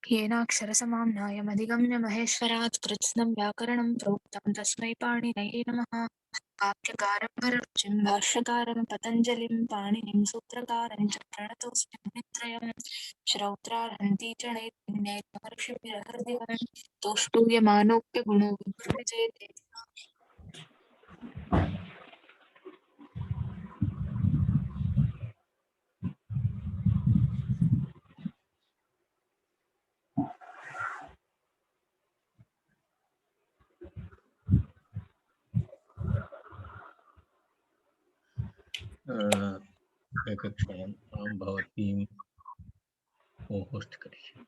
येनाक्षरसमाम्नायमधिगम्य महेश्वरात् कृत्स्नं व्याकरणं प्रोक्तं तस्मै पाणिनये नमः। वाक्यकारं भररुचिं भाष्यकारं पतञ्जलिं पाणिनिं सूत्रकारं च प्रणतोऽस्मि मुनित्रयम्। श्रौत्रार्हन्ति च नैर्महर्षिभिरहृदिवम् तोष्टूयमानोऽप्यगुणो विभ्रमिजेते। एकक्षणम् अहं भवतीं होस्ट् करिष्यामि।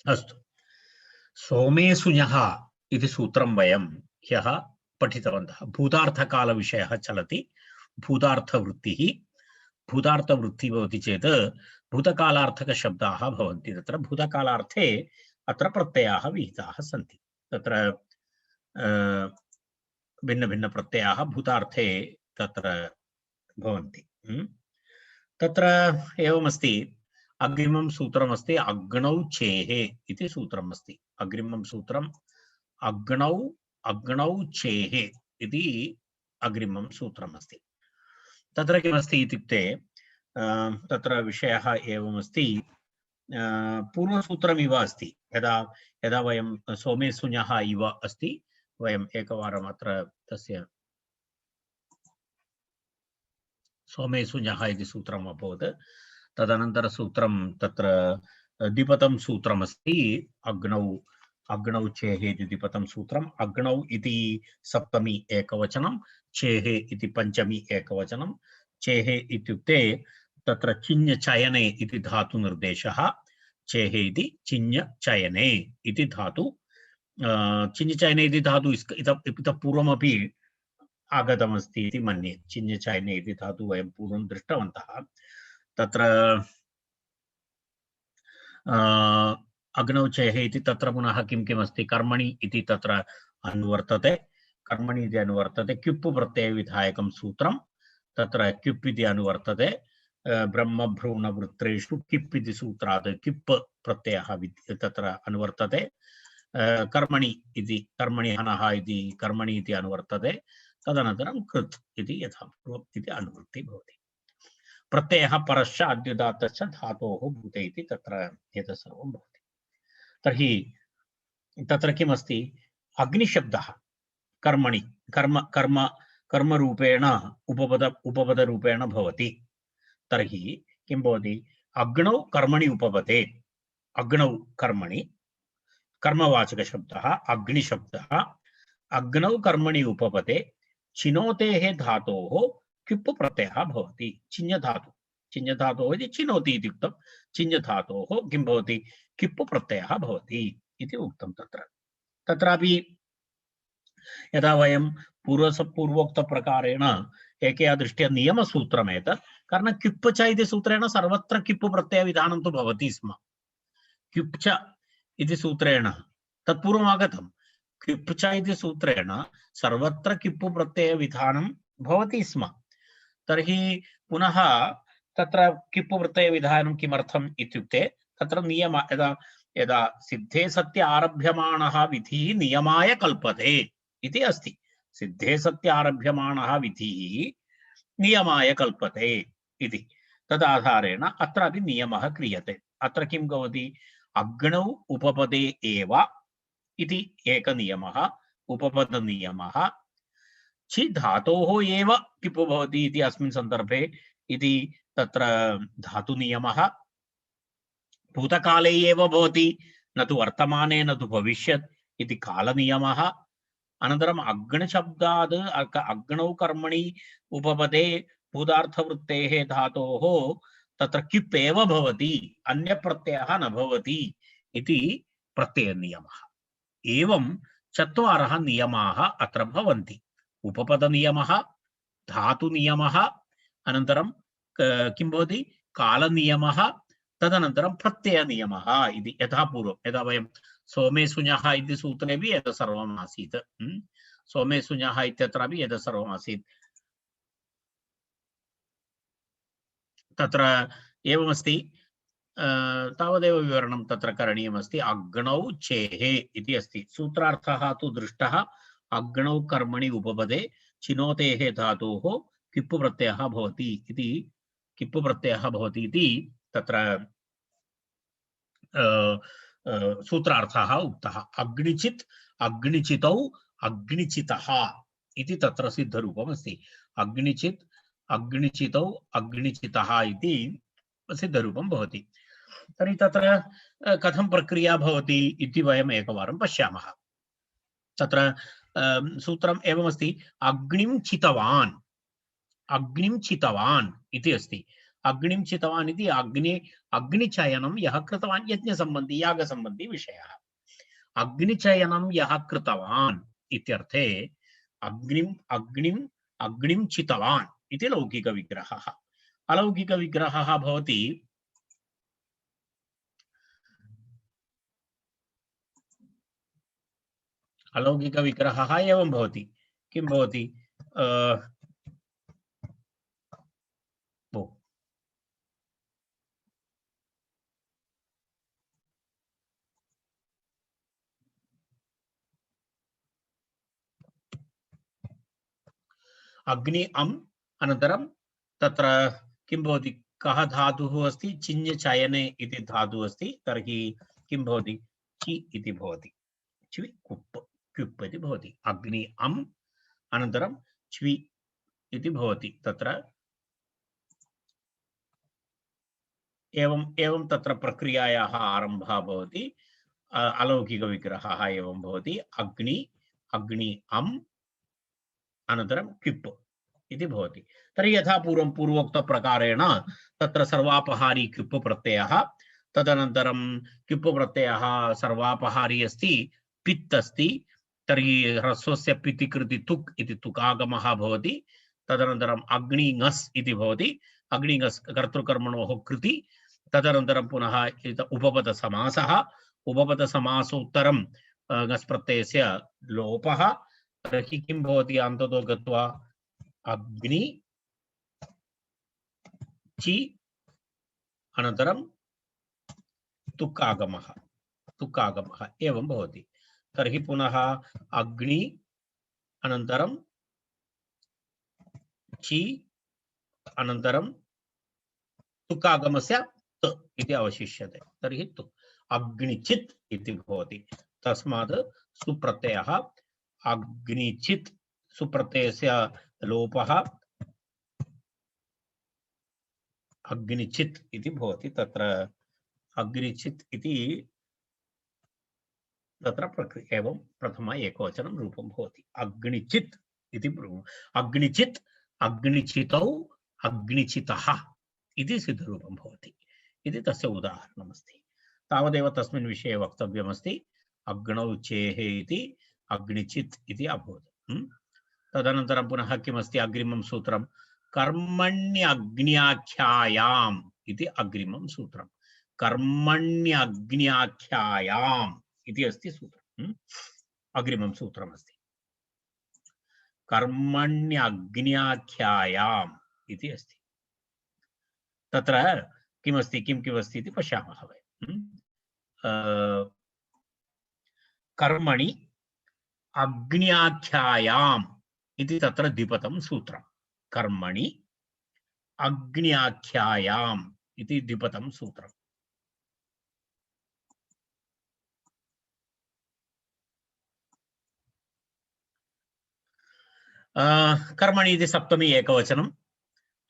अस्तु, सोमेशुञः इति सूत्रं वयं ह्यः पठितवन्तः। भूतार्थकालविषयः चलति। भूतार्थवृत्तिः भवति चेत् भूतकालार्थकशब्दाः भवन्ति। तत्र भूतकालार्थे अत्र प्रत्ययाः विहिताः सन्ति। तत्र भिन्नभिन्नप्रत्ययाः भूतार्थे तत्र भवन्ति। तत्र एवमस्ति, अग्रिमं सूत्रमस्ति अग्नौ चेः इति सूत्रमस्ति। अग्रिमं सूत्रम् अग्नौ चेः इति अग्रिमं सूत्रमस्ति। तत्र किमस्ति इत्युक्ते तत्र विषयः एवमस्ति, पूर्वसूत्रमिव अस्ति। यदा यदा वयं सोमेशुञः इव अस्ति, वयम् एकवारम् अत्र तस्य सोमेशुञः इति सूत्रम् अभवत्। तदनन्तर सूत्रं तत्र द्विपदं सूत्रमस्ति। अग्नौ चेः इति द्विपदं सूत्रम्। अग्नौ इति सप्तमी एकवचनं, चेः इति पंचमी एकवचनं। चेः इत्युक्ते तत्र चिन्यचयने इति धातु निर्देशः। चेः इति चिन्यचयने इति धातु। चिन्यचयने इति धातु इतः पूर्वमपि आगतमस्ति इति मन्ये। चिन्यचयने इति धातु वयं पूर्वं दृष्टवन्तः। तत्र अग्नौ चेः इति तत्र पुनः किं किमस्ति, कर्मणि इति तत्र अनुवर्तते। कर्मणि इति अनुवर्तते क्युप् प्रत्ययविधायकं सूत्रं। तत्र क्युप् इति अनुवर्तते। ब्रह्मभ्रूणवृत्रेषु किप् इति सूत्रात् किप् प्रत्ययः तत्र अनुवर्तते। कर्मणि इति कर्मणि हनः इति कर्मणि इति अनुवर्तते। तदनन्तरं कृत् इति यथा पूर्वम् इति अनुवृत्ति भवति। प्रत्ययः परश्च अद्युदात्तश्च धातोः भूते इति तत्र एतत् सर्वं भवति। तर्हि तत्र किमस्ति, अग्निशब्दः कर्मणि कर्मरूपेण उपपदरूपेण भवति। तर्हि किं भवति, अग्नौ कर्मणि उपपदे। अग्नौ कर्मणि कर्मवाचकशब्दः अग्निशब्दः अग्नौ कर्मणि उपपदे चिनोतेः धातोः क्युप् प्रत्ययः भवति। चिन्यधातोः इति चिनोति इति उक्तं। चिन्यधातोः किं भवति, क्युप् प्रत्ययः भवति इति उक्तं। तत्रापि यदा वयं पूर्वोक्तप्रकारेण एकया दृष्ट्या नियमसूत्रमेतत्। कारणं क्युप् च इति सूत्रेण सर्वत्र क्युप् प्रत्ययविधानं तु भवति स्म। क्युप् च इति सूत्रेण तत्पूर्वम् आगतं। क्युप् च इति सूत्रेण सर्वत्र क्युप् प्रत्ययविधानं भवति स्म। तर्हि पुनः तत्र क्युप् प्रत्ययविधानं किमर्थम् इत्युक्ते तत्र नियम यदा सिद्धे सत्य आरभ्यमाणः विधिः नियमाय कल्पते इति अस्ति। सिद्धे सत्य आरभ्यमाणः विधिः नियमाय कल्पते इति तदाधारेण अत्रापि नियमः क्रियते। अत्र किं भवति, अग्नौ उपपदे एव इति एकनियमः, उपपदनियमः। चि धातोः एव किप् भवति इति अस्मिन् सन्दर्भे इति तत्र धातुनियमः। भूतकाले एव भवति न तु वर्तमाने न तु भविष्यत् इति कालनियमः। अनन्तरम् अग्निशब्दाद् अग्नौ कर्मणि उपपदे भूतार्थवृत्तेः धातोः तत्र किप् एव भवति, अन्यप्रत्ययः न भवति इति प्रत्ययनियमः। एवं चत्वारः नियमाः अत्र भवन्ति। उपपदनियमः, धातुनियमः, अनन्तरं किं भवति कालनियमः, तदनन्तरं प्रत्ययनियमः इति। यथा पूर्वं यदा वयं सोमे सुञः इति सूत्रेपि एतत् सर्वम् आसीत्। सोमे सुञः इत्यत्रापि एतत् सर्वम् आसीत्। तत्र एवमस्ति, तावदेव विवरणं तत्र करणीयमस्ति। अग्नौ चेः इति अस्ति। सूत्रार्थः तु दृष्टः। अग्नौ कर्मणि उपपदे चिनोतेः धातोः किप्पु प्रत्ययः भवति इति, किप्पु प्रत्ययः भवति इति तत्र सूत्रार्थः उक्तः। अग्निचित्, अग्निचितौ, अग्निचितः इति तत्र सिद्धरूपमस्ति। अग्निचित्, अग्निचितौ, अग्निचितः इति सिद्धरूपं भवति। तर्हि तत्र कथं प्रक्रिया भवति इति वयम् एकवारं पश्यामः। तत्र सूत्रम् एवमस्ति। अग्निं चितवान्, अग्निं चितवान् इति अस्ति। अग्निं चितवान् इति अग्निचयनं यः कृतवान्, यज्ञसम्बन्धी यागसम्बन्धी विषयः। अग्निचयनं यः कृतवान् इत्यर्थे अग्निं चितवान् इति लौकिकविग्रहः। अलौकिकविग्रहः भवति अलौकिकविग्रहः एवं भवति। किं भवति? अग्नि अनन्तरं तत्र किं भवति? कः धातुः अस्ति? चिञ्चयने इति धातुः अस्ति। तर्हि किं भवति? चि इति भवति। च्वि कुप्, क्युप् इति भवति। अग्नि अनन्तरं च्वि इति भवति। तत्र एवं तत्र प्रक्रियायाः आरम्भः भवति। अलौकिकविग्रहः एवं भवति। अग्नि अनन्तरं क्युप् इति भवति। तर्हि यथा पूर्वोक्तप्रकारेण तत्र सर्वापहारी क्युप् प्रत्ययः, तदनन्तरं क्युप् प्रत्ययः सर्वापहारी अस्ति, पित् अस्ति। तर्हि ह्रस्वस्य पिति कृति तुक् इति तुकागमः भवति। तदनन्तरम् अग्निङस् इति भवति। अग्निङस् कर्तृकर्मणोः कृति। तदनन्तरं पुनः उपपदसमासः। उपपदसमासोत्तरं ङस् प्रत्ययस्य लोपः। तर्हि किं भवति? अन्ततो गत्वा अग्नि चि अनन्तरं तुक्कागमः एवं भवति। तर्हि पुनः अग्नि अनन्तरं चि अनन्तरं तुक्कागमस्य त इति अवशिष्यते। तर्हि तु अग्निचित् इति भवति। तस्मात् सुप्रत्ययः अग्निचित्, सुप्रत्ययस्य लोपः अग्निचित् इति भवति। तत्र अग्निचित् इति तत्र प्रक्रिया एवं प्रथम एकवचनं रूपं भवति। अग्निचित् इति अग्निचित्, अग्निचितौ, अग्निचितः इति सिद्धरूपं भवति इति तस्य उदाहरणमस्ति। तावदेव तस्मिन् विषये वक्तव्यमस्ति। अग्नौ चेः इति अग्निचित् इति अभवत्। तदनन्तरं पुनः किमस्ति? अग्रिमं सूत्रं कर्मण्यग्न्याख्यायाम् इति अग्रिमं सूत्रं। कर्मण्यग्न्याख्यायाम् इति अस्ति सूत्रम्। अग्रिमं सूत्रमस्ति कर्मण्यग्न्याख्यायाम् इति अस्ति। तत्र किमस्ति, किमस्ति इति पश्यामः वयं। कर्मणि अग्न्याख्यायाम् इति तत्र द्विपदं सूत्रं। कर्मणि अग्न्याख्यायाम् इति द्विपदं सूत्रम्। कर्मणि इति सप्तमी एकवचनम्।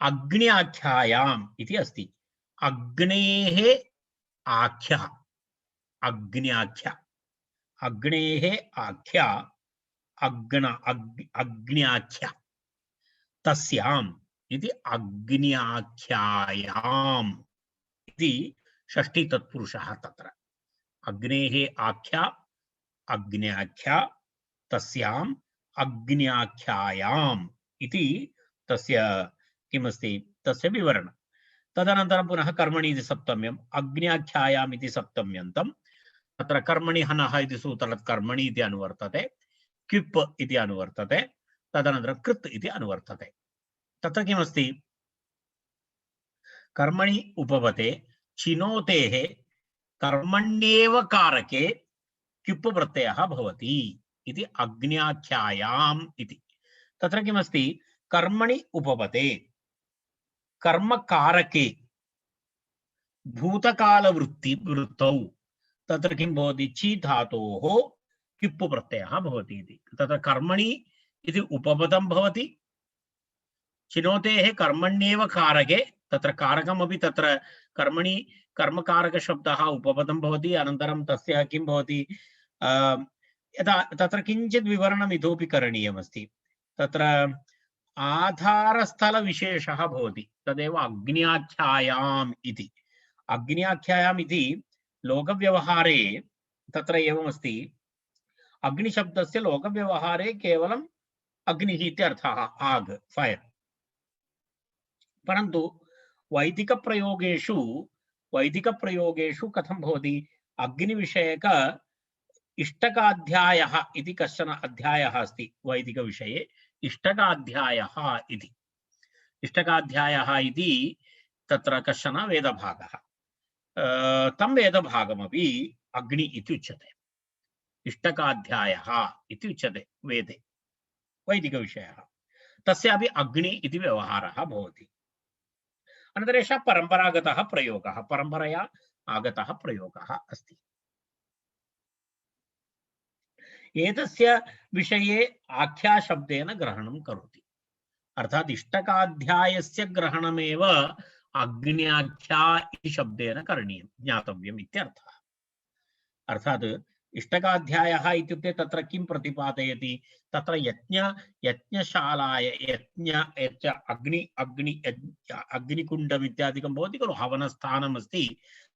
अग्न्याख्यायाम् इति अस्ति। अग्नेः आख्यः, अग्न्याख्या अग्नेः आख्या अग्न्याख्या तस्याम् इति अग्न्याख्यायाम् इति षष्ठी तत्पुरुषः तत्र अग्नेः आख्या अग्न्याख्या तस्याम् अग्न्याख्यायाम् इति तस्य किमस्ति तस्य विवरणं तदनन्तरं पुनः कर्मणि इति सप्तम्यम् अग्न्याख्यायाम् इति सप्तम्यन्तं तत्र कर्मणि हनः इति सूत्रात् कर्मणि इति अनुवर्तते क्विप् इति अनुवर्तते तदनन्तरं कृत् इति अनुवर्तते तत्र किमस्ति कर्मणि उपपते चिनोतेः कर्मण्येव कारके क्युप् प्रत्ययः भवति इति अग्न्याख्यायाम् इति तत्र किमस्ति कर्मणि उपपते कर्मकारके भूतकालवृत्तौ तत्र किं भवति ची धातोः क्युप् प्रत्ययः भवति इति तत्र कर्मणि इति उपपदं भवति चिनोतेः कर्मण्येव कारके तत्र कारकमपि तत्र कर्मणि कर्मकारकशब्दः उपपदं भवति अनन्तरं तस्य किं भवति यदा तत्र किञ्चित् विवरणम् इतोपि करणीयमस्ति तत्र आधारस्थलविशेषः भवति तदेव अग्न्याख्यायाम् इति अग्न्याख्यायाम् इति लोकव्यवहारे तत्र एवमस्ति अग्निशब्दस्य लोकव्यवहारे केवलम् अग्निः इत्यर्थः आग् फैर् परन्तु वैदिकप्रयोगेषु कथं भवति अग्निविषयक इष्टकाध्यायः इति कश्चन अध्यायः अस्ति वैदिकविषये इष्टकाध्यायः इति तत्र कश्चन वेदभागः तं वेदभागमपि अग्नि इति उच्यते इष्टकाध्यायः इति उच्यते वेदे वैदिकविषयः तस्यापि अग्नि इति व्यवहारः भवति अनन्तरं एषः परम्परागतः प्रयोगः परम्परया आगतः प्रयोगः अस्ति एतस्य विषये आख्याशब्देन ग्रहणं करोति अर्थात् इष्टकाध्यायस्य ग्रहणमेव अग्न्याख्या इति शब्देन करणीयं ज्ञातव्यम् इत्यर्थः अर्थात् इष्टकाध्यायः इत्युक्ते तत्र किं प्रतिपादयति तत्र यज्ञशालाय अग्निकुण्डम् इत्यादिकं भवति खलु हवनस्थानम् अस्ति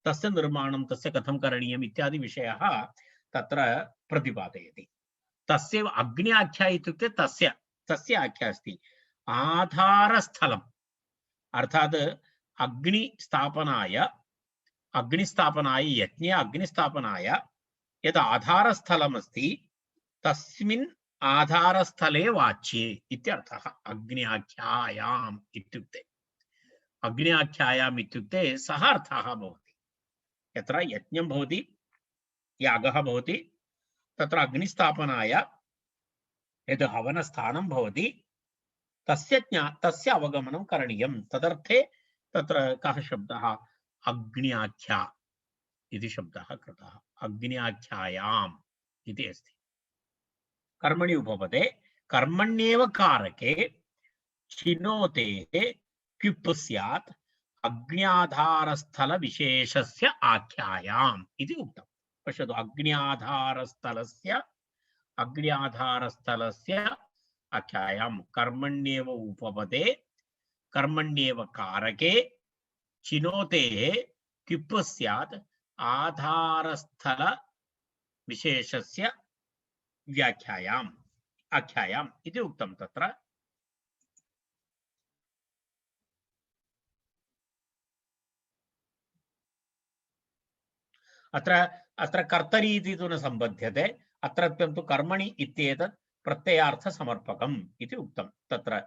तस्य निर्माणं तस्य कथं करणीयम् इत्यादि विषयः तत्र प्रतिपादयति तस्य अग्न्याख्या इत्युक्ते तस्य आख्या अस्ति आधारस्थलम् अर्थात् अग्निस्थापनाय यज्ञे अग्निस्थापनाय यद् आधारस्थलमस्ति तस्मिन् आधारस्थले वाच्ये इत्यर्थः अग्न्याख्यायाम् इत्युक्ते अग्न्याख्यायाम् इत्युक्ते सः अर्थः भवति यत्र यज्ञं भवति यागः भवति तत्र अग्निस्थापनाय यद् हवनस्थानं भवति तस्य अवगमनं करणीयं तदर्थे तत्र कः शब्दः अग्न्याख्या इति शब्दः कृतः अग्न्याख्यायाम् इति अस्ति कर्मणि उपपदे कर्मण्येव कारके चिनोतेः क्युप् स्यात् अग्न्याधारस्थलविशेषस्य आख्यायाम् इति उक्तम् पश्यतु अग्न्याधारस्थलस्य आख्यायां कर्मण्येव उपपदे कर्मण्येव कारके चिनोतेः क्युप् स्यात् आधारस्थल विशेषस्य व्याख्यायाम् आख्यायाम् इति उक्तं तत्र अत्र कर्तरी इति तु न सम्बध्यते अत्रत्यं तु कर्मणि इत्येतत् प्रत्ययार्थसमर्पकम् इति उक्तं तत्र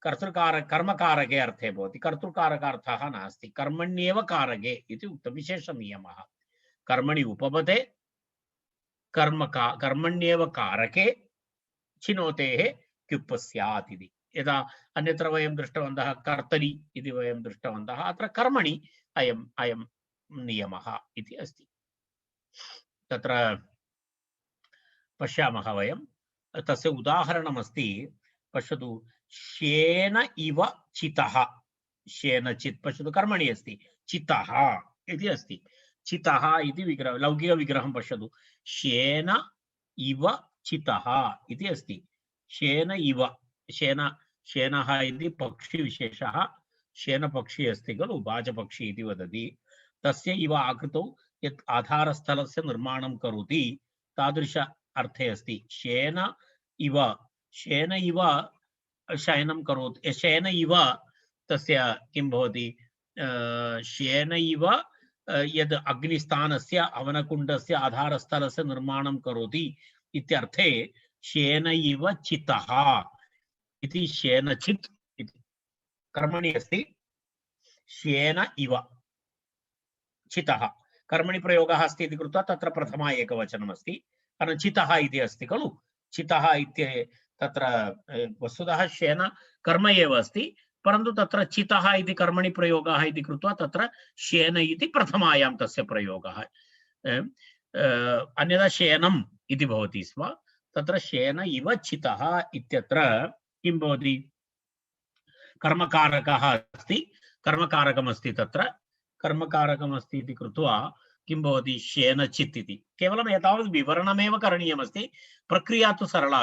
कर्मकारके अर्थे भवति कर्तृकारकार्थः नास्ति कर्मण्येव कारके इति उक्तं विशेषनियमः कर्मणि उपपदे कर्मण्येव कारके चिनोतेः क्युप् स्यात् इति यदा अन्यत्र वयं दृष्टवन्तः कर्तरि इति वयं दृष्टवन्तः अत्र कर्मणि अयं नियमः इति अस्ति तत्र पश्यामः वयं तस्य उदाहरणमस्ति पश्यतु श्येन इव चितः श्येन चित् पश्यतु कर्मणि अस्ति चितः इति अस्ति चितः इति विग्रह लौकिकविग्रहं पश्यतु। शेन इव चितः इति अस्ति। शेन इव, शेनः इति पक्षिविशेषः, शेनपक्षी अस्ति खलु, बाजपक्षी इति वदति। तस्य इव आकृतौ यत् आधारस्थलस्य निर्माणं करोति तादृश अर्थे अस्ति। शेन इव शयनं करोति, शेन इव तस्य किं भवति, शेन इव यद् अग्निस्थानस्य हवनकुण्डस्य आधारस्थलस्य निर्माणं करोति इत्यर्थे शेन इव चितः इति, शेनचित् इति कर्मणि अस्ति। शेन इव चितः कर्मणि प्रयोगः अस्ति इति कृत्वा तत्र प्रथमा एकवचनम् अस्ति, कारण चितः इति अस्ति खलु। चितः इति तत्र वस्तुतः शेन कर्म एव अस्ति, परन्तु तत्र चितः इति कर्मणि प्रयोगः इति कृत्वा तत्र शेन इति प्रथमायां तस्य प्रयोगः। अन्यथा शेनम् इति भवति स्म, तत्र शेन इव चितः इत्यत्र किं भवति, कर्मकारकः अस्ति, कर्मकारकमस्ति, तत्र कर्मकारकमस्ति इति कृत्वा किं भवति, शेनचित् इति। केवलम् एतावत् विवरणमेव करणीयमस्ति, प्रक्रिया तु सरला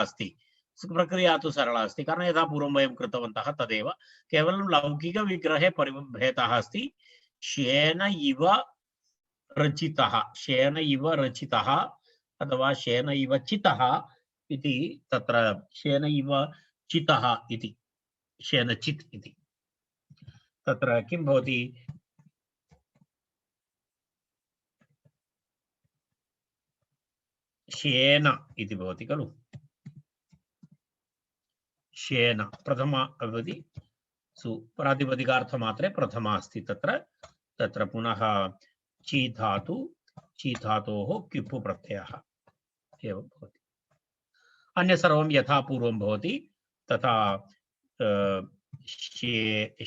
अस्ति, कारण यथा पूर्वं वयं कृतवन्तः तदेव, केवलं लौकिकविग्रहे परिभेदः अस्ति। शेन इव रचितः, शेन इव रचितः अथवा शेन इव चितः इति, तत्र शेन इव चितः इति, शेनचित् इति, तत्र किं भवति, शेन इति भवति खलु। शेन प्रथमा भवति, प्रातिपदिकार्थमात्रे प्रथमा अस्ति तत्र। तत्र पुनः ची धातु, ची धातोः किप्पु प्रत्ययः एवं भवति। अन्य सर्वं यथा पूर्वं भवति तथा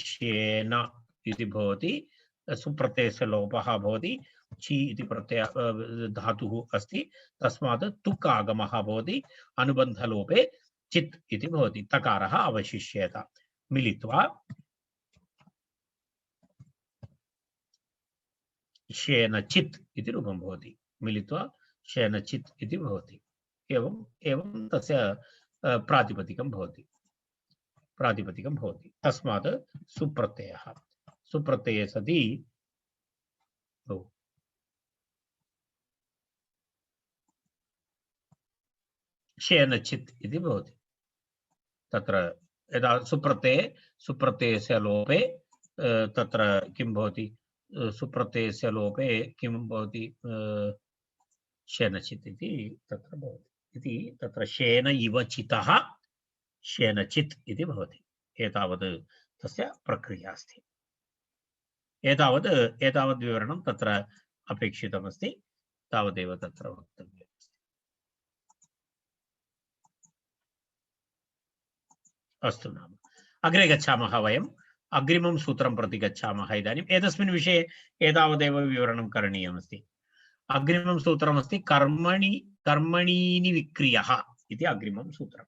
शेन इति भवति, सुप्रत्ययस्य लोपः भवति। ची इति प्रत्यय धातुः अस्ति, तस्मात् तुक् आगमः भवति, अनुबन्धलोपे चित् इति भवति, तकारः अवशिष्येत, मिलित्वा शेनचित् इति रूपं भवति, मिलित्वा शेनचित् इति भवति। एवं तस्य प्रातिपदिकं भवति। तस्मात् सुप्रत्यये सति शेनचित् इति भवति। तत्र यदा सुप्रत्ययस्य लोपे तत्र किं भवति, सुप्रत्ययस्य लोपे किं भवति, शेनचित् इति तत्र भवति इति, तत्र शेन इव चितः शेनचित् इति भवति। एतावत् तस्य प्रक्रिया अस्ति। एतावत् विवरणं तत्र अपेक्षितमस्ति, तावदेव तत्र वक्तव्यम्। अस्तु, नाम अग्रे गच्छामः, वयम् अग्रिमं सूत्रं प्रति गच्छामः। इदानीम् एतस्मिन् विषये एतावदेव विवरणं करणीयमस्ति। अग्रिमं सूत्रमस्ति कर्मणीनि विक्रियः इति अग्रिमं सूत्रं।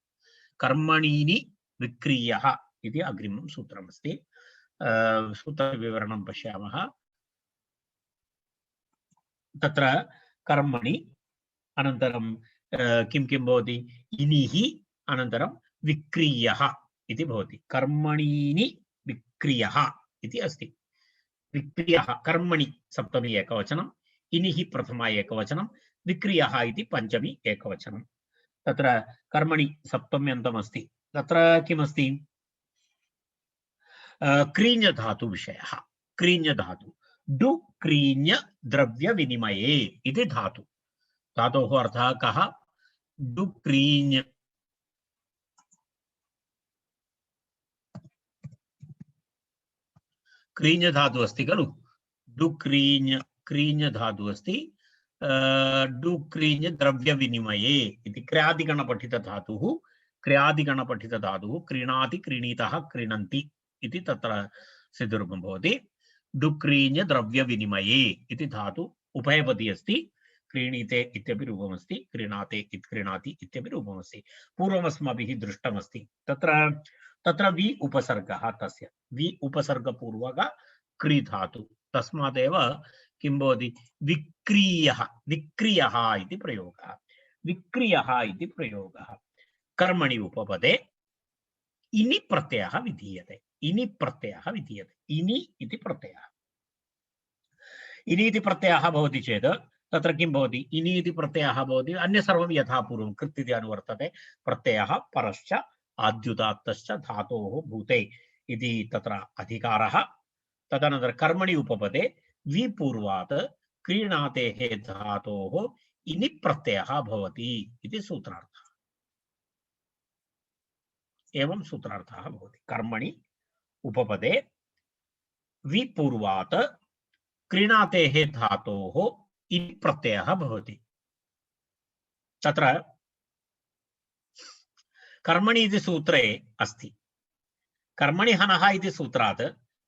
कर्मणीनि विक्रियः इति अग्रिमं सूत्रमस्ति। सूत्रविवरणं पश्यामः। तत्र कर्मणि अनन्तरं किं भवति, इनिः अनन्तरं विक्रियः इति भवति। कर्मणीनि विक्रियः इति अस्ति। विक्रियः कर्मणि सप्तमी एकवचनं, इनिः प्रथमा एकवचनं, विक्रियः इति पञ्चमी एकवचनं। तत्र कर्मणि सप्तम्यन्तमस्ति। तत्र किमस्ति, क्रीञ् धातु विषयः। क्रीञ् धातु, डु क्रीञ् द्रव्य विनिमये इति धातु। धातोः अर्थः कः, डु क्रीञ्, क्रीञ् धातु अस्ति खलु, डु क्रीञ् धातु अस्ति। डु क्रीञ् द्रव्य विनिमये इति क्रियादिगणपठितधातुः। क्रीणाति, क्रीणीतः, क्रीणन्ति इति तत्र सिद्धरूपं भवति। डु क्रीञ् द्रव्य विनिमये इति धातु उभयपदी अस्ति। क्रीणीते इत्यपि रूपमस्ति, क्रीणाते क्रीणाति इत्यपि रूपमस्ति। पूर्वमस्माभिः दृष्टमस्ति। तत्र वि उपसर्गः, तस्य वि उपसर्गपूर्वक क्री धातु, तस्मादेव किं भवति विक्रीयः विक्रियः इति प्रयोगः विक्रियः इति प्रयोगः कर्मणि उपपदे इनि प्रत्ययः विधीयते इनि प्रत्ययः विधीयते इनि इति प्रत्ययः इनि इति प्रत्ययः भवति चेत् तत्र किं भवति इनि इति प्रत्ययः भवति अन्य सर्वं यथा पूर्वं कृत् इति अनुवर्तते प्रत्ययः परश्च आद्युदात्तश्च धातोः भूते इति तत्र अधिकारः तदनन्तरं कर्मणि उपपदे विपूर्वात् क्रीणातेः धातोः इनि प्रत्ययः भवति इति सूत्रार्थः एवं सूत्रार्थः भवति कर्मणि उपपदे विपूर्वात् क्रीणातेः धातोः इति प्रत्ययः भवति तत्र कर्मणि इति सूत्रे अस्ति कर्मणि हनः इति सूत्रात्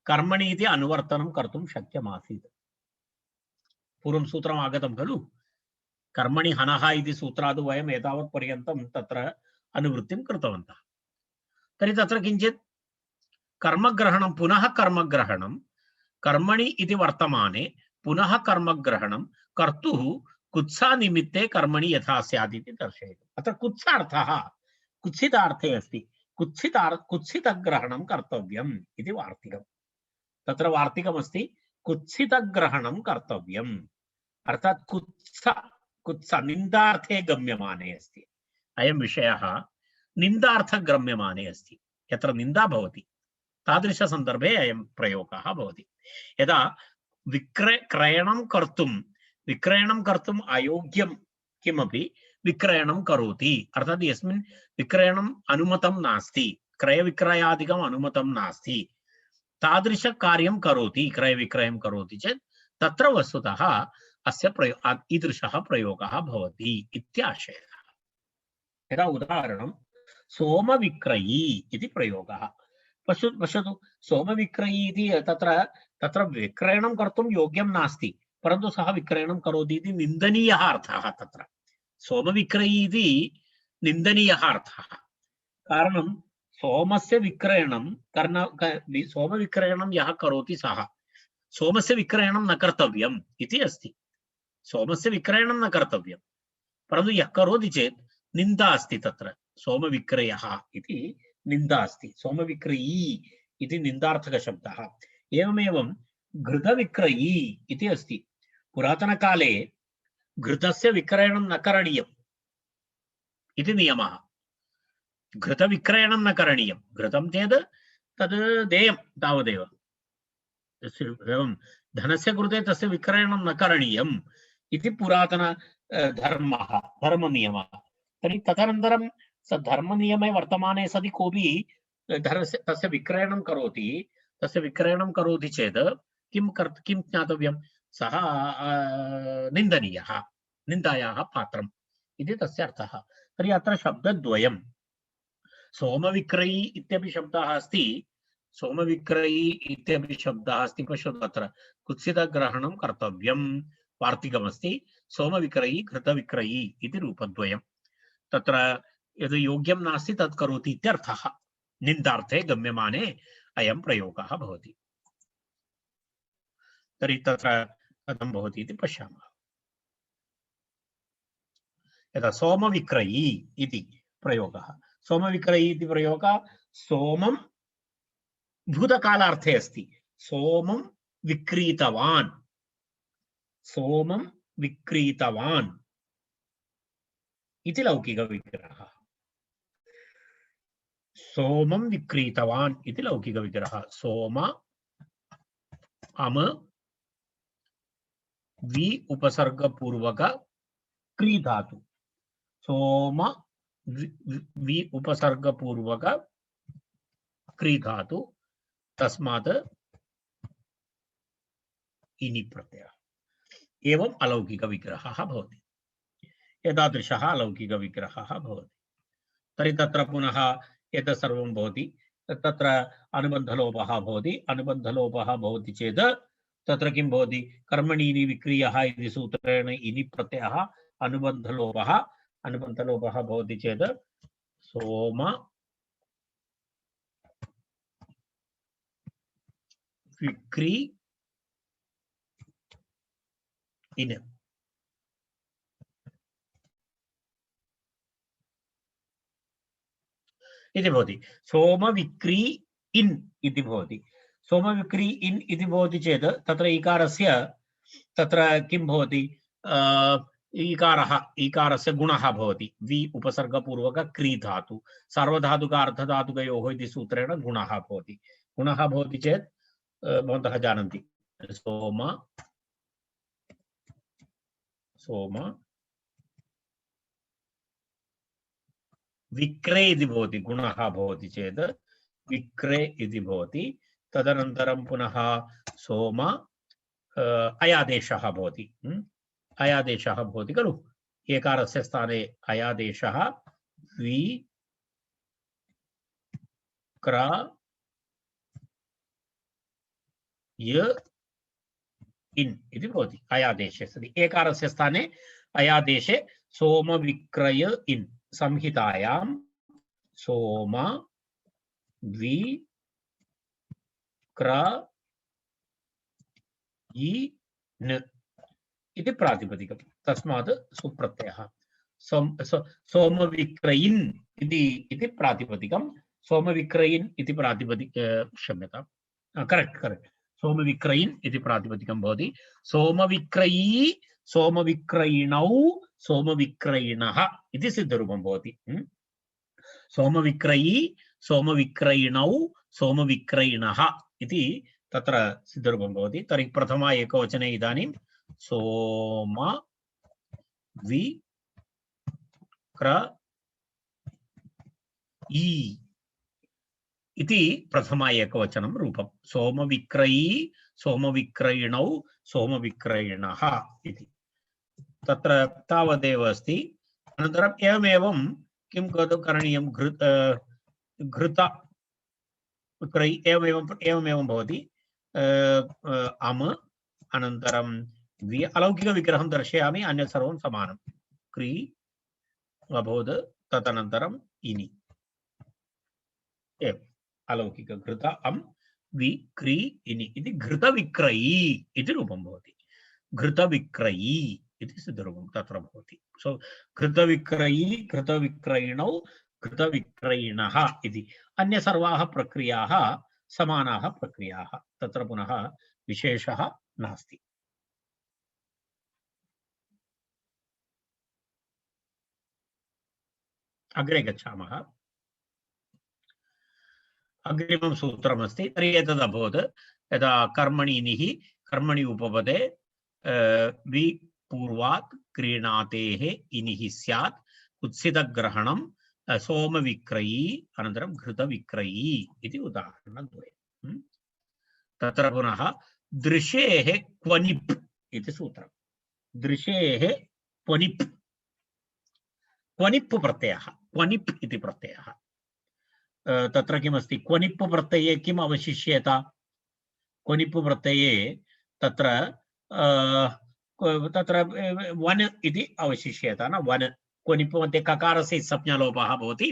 कर्मणि इति अनुवर्तनं कर्तुं शक्यमासीत् पूर्वं सूत्रम् आगतं खलु कर्मणि हनः इति सूत्रात् वयम् एतावत् पर्यन्तं तत्र अनुवृत्तिं कृतवन्तः तर्हि तत्र किञ्चित् कर्मग्रहणं पुनः कर्मग्रहणं कर्मणि इति वर्तमाने पुनः कर्मग्रहणं कर्तुः कुत्सा निमित्ते कर्मणि यथा स्यात् इति दर्शयति अत्र कुत्सार्थः कुत्सितार्थे अस्ति कुत्सितग्रहणं कर्तव्यम् इति वार्तिकम् तत्र वार्तिकमस्ति कुत्सितग्रहणं कर्तव्यम् अर्थात् कुत्स निन्दार्थे गम्यमाने अस्ति अयं विषयः निन्दार्थगम्यमाने अस्ति यत्र निन्दा भवति तादृशसन्दर्भे अयं प्रयोगः भवति यदा विक्रयणं कर्तुम् अयोग्यं किमपि विक्रयणं करोति अर्थात् यस्मिन् विक्रयणम् अनुमतं नास्ति क्रयविक्रयादिकम् अनुमतं नास्ति तादृशकार्यं करोति क्रयविक्रयं करोति चेत् तत्र वस्तुतः अस्य ईदृशः प्रयोगः भवति इत्याशयः यदा उदाहरणं सोमविक्रयी इति प्रयोगः पश्यतु सोमविक्रयी इति तत्र विक्रयणं कर्तुं योग्यं नास्ति परन्तु सः विक्रयणं करोति इति निन्दनीयः अर्थः तत्र सोमविक्रयी इति निन्दनीयः अर्थः कारणं सोमस्य विक्रयणं सोमविक्रयणं यः करोति सः सोमस्य विक्रयणं न कर्तव्यम् इति अस्ति सोमस्य विक्रयणं न कर्तव्यं परन्तु यः करोति चेत् निन्दा अस्ति तत्र सोमविक्रयः इति निन्दा अस्ति सोमविक्रयी इति निन्दार्थकशब्दः एवमेवं घृतविक्रयी इति अस्ति पुरातनकाले घृतस्य विक्रयणं न करणीयम् इति नियमः घृतविक्रयणं न करणीयं घृतं चेत् तद् देयं तावदेव एवं धनस्य कृते तस्य विक्रयणं न करणीयम् इति पुरातन धर्मनियमः तर्हि तदनन्तरं स धर्मनियमे वर्तमाने सति कोऽपि तस्य विक्रयणं करोति चेत् किं ज्ञातव्यं सः निन्दनीयः निन्दायाः पात्रम् इति तस्य अर्थः तर्हि अत्र शब्दद्वयं सोमविक्रयी इत्यपि शब्दः अस्ति सोमविक्रयी इत्यपि शब्दः अस्ति पश्यतु अत्र कुत्सितग्रहणं कर्तव्यं वार्तिकमस्ति सोमविक्रयी घृतविक्रयी इति रूपद्वयं तत्र यद् योग्यं नास्ति तत् करोति इत्यर्थः निन्दार्थे गम्यमाने अयं प्रयोगः भवति तर्हि तत्र कथं भवति इति पश्यामः यदा सोमविक्रयी इति प्रयोगः सोमविक्रयी इति प्रयोगः सोमं भूतकालार्थे अस्ति सोमं विक्रीतवान् इति लौकिकविग्रहः सोमं विक्रीतवान् इति लौकिकविग्रहः सोम अम वि उपसर्गपूर्वक क्री धातु सोम वि उपसर्गपूर्वक क्री धातु तस्मात् इनि प्रत्ययः एवं अलौकिकविग्रहः भवति एतादृशः अलौकिकविग्रहः भवति तर्हि तत्र पुनः एतत् सर्वं भवति तत्र अनुबन्धलोपः भवति चेत् तत्र किं भवति कर्मणि इनि विक्रियः इति सूत्रेण इनि प्रत्ययः अनुबन्धलोपः भवति चेत् सोम विक्री इन इति भवति। सोमविक्री इन् इति भवति। सोमविक्री इन् इति भवति चेत् तत्र इकारस्य तत्र किं भवति? ईकारः ईकारस्य गुणः भवति। वि उपसर्गपूर्वक क्री धातु सार्वधातुक अर्धधातुकयोः इति सूत्रेण गुणः भवति। गुणः भवति चेत् भवन्तः जानन्ति सोम सोम विक्रे इति भवति। गुणः भवति चेत् विक्रे इति भवति। तदनन्तरं पुनः सोम अयादेशः भवति। अयादेशः भवति खलु। एकारस्य स्थाने अयादेशः वि क्र य इन् इति भवति। अयादेशे सति एकारस्य स्थाने अयादेशे सोमविक्रय इन्। संहितायां सोम वि क्र इ इति प्रातिपदिकं। तस्मात् सुप्रत्ययः सोमविक्रयिन् इति प्रातिपदिकं। सोमविक्रयिन् इति प्रातिपदिक क्षम्यतां करेक्ट सोमविक्रयिन् इति प्रातिपदिकं भवति। सोमविक्रयी सोमविक्रयिणौ सोमविक्रयिणः इति सिद्धरूपं भवति। सोमविक्रयी सोमविक्रयिणौ सोमविक्रयिणः इति तत्र सिद्धरूपं भवति। तर्हि प्रथमा एकवचने इदानीं सोम वि क्र ई इति प्रथमा एकवचनं रूपं। सोमविक्रयी सोमविक्रयिणौ सोमविक्रयिणः इति तत्र तावदेव अस्ति। अनन्तरम् एवमेवं किं करणीयं? घृत विक्रयी एवमेवं भवति। अम अनन्तरं वि अलौकिकविग्रहं दर्शयामि। अन्यत् सर्वं समानं। क्री अभवत्। तदनन्तरम् इनि एवम् अलौकिक घृत अम् वि क्री इनि इति घृतविक्रयी इति रूपं भवति। घृतविक्रयी इति सिद्धरूपं तत्र भवति। सो घृतविक्रयी घृतविक्रयिणौ घृतविक्रयिणः इति। अन्य सर्वाः प्रक्रियाः समानाः प्रक्रियाः। तत्र पुनः विशेषः नास्ति। अग्रे गच्छामः। अग्रिमं सूत्रमस्ति। तर्हि एतद् अभवत् यदा कर्मणि निः कर्मणि उपपदे वि पूर्वात् क्रीणातेः इनिः स्यात् उत्सितग्रहणं सोमविक्रयी अनन्तरं घृतविक्रयी इति उदाहरणद्वयम्। तत्र पुनः दृशेः क्वनिप् इति सूत्रम्। दृशेः क्वनिप् क्वनिप् प्रत्ययः क्वनिप् इति प्रत्ययः। तत्र किमस्ति? क्वनिप् प्रत्यये किम् अवशिष्येत? क्वनिप् प्रत्यये तत्र वन इति अवशिष्येत न? वन क्वनिप् मध्ये ककारस्य संज्ञालोपः भवति,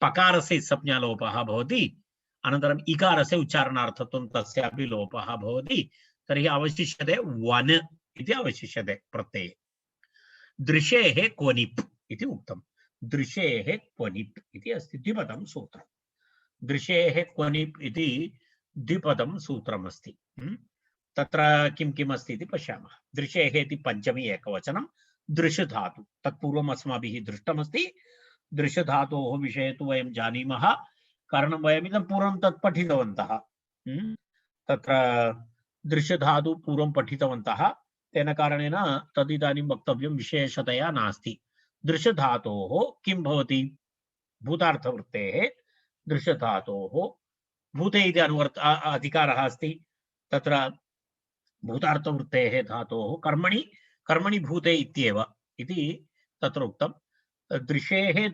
पकारस्य संज्ञालोपः भवति, अनन्तरम् इकारस्य उच्चारणार्थत्वं तस्यापि लोपः भवति। तर्हि अवशिष्यते वन इति अवशिष्यते प्रत्यये। दृशेः क्वनिप् इति उक्तम्। दृशेः क्वनिप् इति अस्ति द्विपदं सूत्रम्। दृशेः क्वनिप् इति द्विपदं सूत्रमस्ति। तत्र किं किम् अस्ति इति पश्यामः। दृशेः इति पञ्चमी एकवचनं दृश धातु। तत्पूर्वम् अस्माभिः दृष्टमस्ति। दृश धातोः विषये तु वयं जानीमः, कारणं वयम् इदं पूर्वं तत् पठितवन्तः। तत्र दृश धातु पूर्वं पठितवन्तः, तेन कारणेन तदिदानीं वक्तव्यं विशेषतया नास्ति। दृश धातोः किं भवति? भूतार्थवृत्तेः दृश धातोः भूते इति अधिकारः अस्ति। तत्र भूतार्थवृत्तेः धातोः कर्मणि कर्मणि भूते इत्येव इति तत्र उक्तं। दृशेः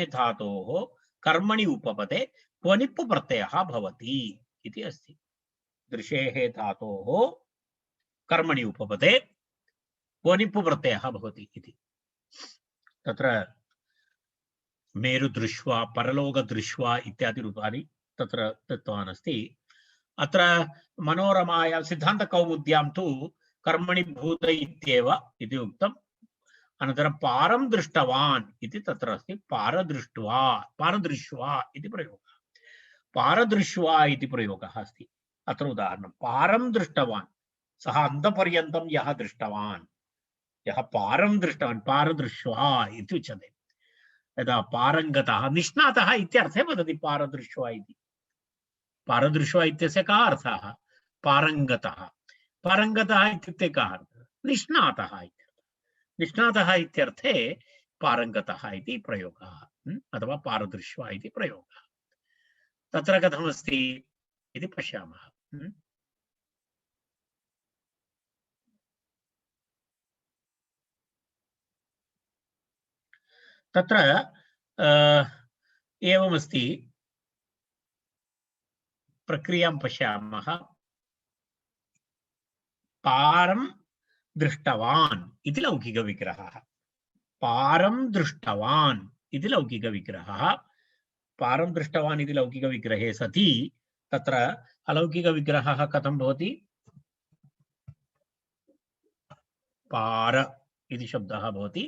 धातोः कर्मणि उपपदे क्वनिप् प्रत्ययः भवति इति अस्ति। दृशेः धातोः कर्मणि उपपदे क्वनिप् प्रत्ययः भवति इति। तत्र मेरुदृष्ट्वा परलोकदृष्ट्वा इत्यादि रूपाणि तत्र दत्तवान् अस्ति। अत्र मनोरमायां सिद्धान्तकौमुद्यां तु कर्मणि भूत इत्येव इति उक्तम्। अनन्तरं पारं दृष्टवान् इति तत्र अस्ति। पारदृष्ट्वा पारदृष्ट्वा इति प्रयोगः। पारदृष्ट्वा इति प्रयोगः अस्ति। अत्र उदाहरणं पारं दृष्टवान्, सः अन्तपर्यन्तं यः दृष्टवान्, यः पारं दृष्टवान् पारदृष्ट्वा इति उच्यते। यदा पारङ्गतः निष्णातः इत्यर्थे वदति पारदृष्ट्वा इति। पारदृष्ट्वा इत्यस्य कः अर्थः? पारङ्गतः। पारङ्गतः इत्युक्ते कः अर्थः? निष्णातः इत्यर्थः। निष्णातः इत्यर्थे पारङ्गतः इति प्रयोगः अथवा पारदृष्ट्वा इति प्रयोगः। तत्र कथमस्ति इति पश्यामः। तत्र एवमस्ति, प्रक्रियां पश्यामः। पारं दृष्टवान् इति लौकिकविग्रहः। पारं दृष्टवान् इति लौकिकविग्रहः। पारं दृष्टवान् इति लौकिकविग्रहे सति तत्र अलौकिकविग्रहः कथं भवति? पार इति शब्दः भवति।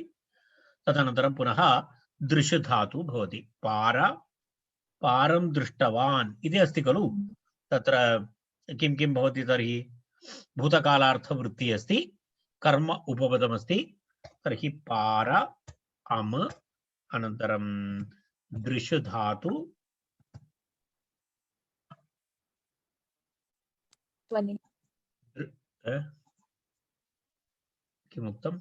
तदनन्तरं पुनः दृश् धातुः भवति। पार पारं दृष्टवान् इति अस्ति खलु। तत्र किं किं भवति तर्हि? भूतकालार्थवृत्तिः अस्ति, कर्म उपपदमस्ति। तर्हि पार अम अनन्तरं दृश् धातु किमुक्तम्?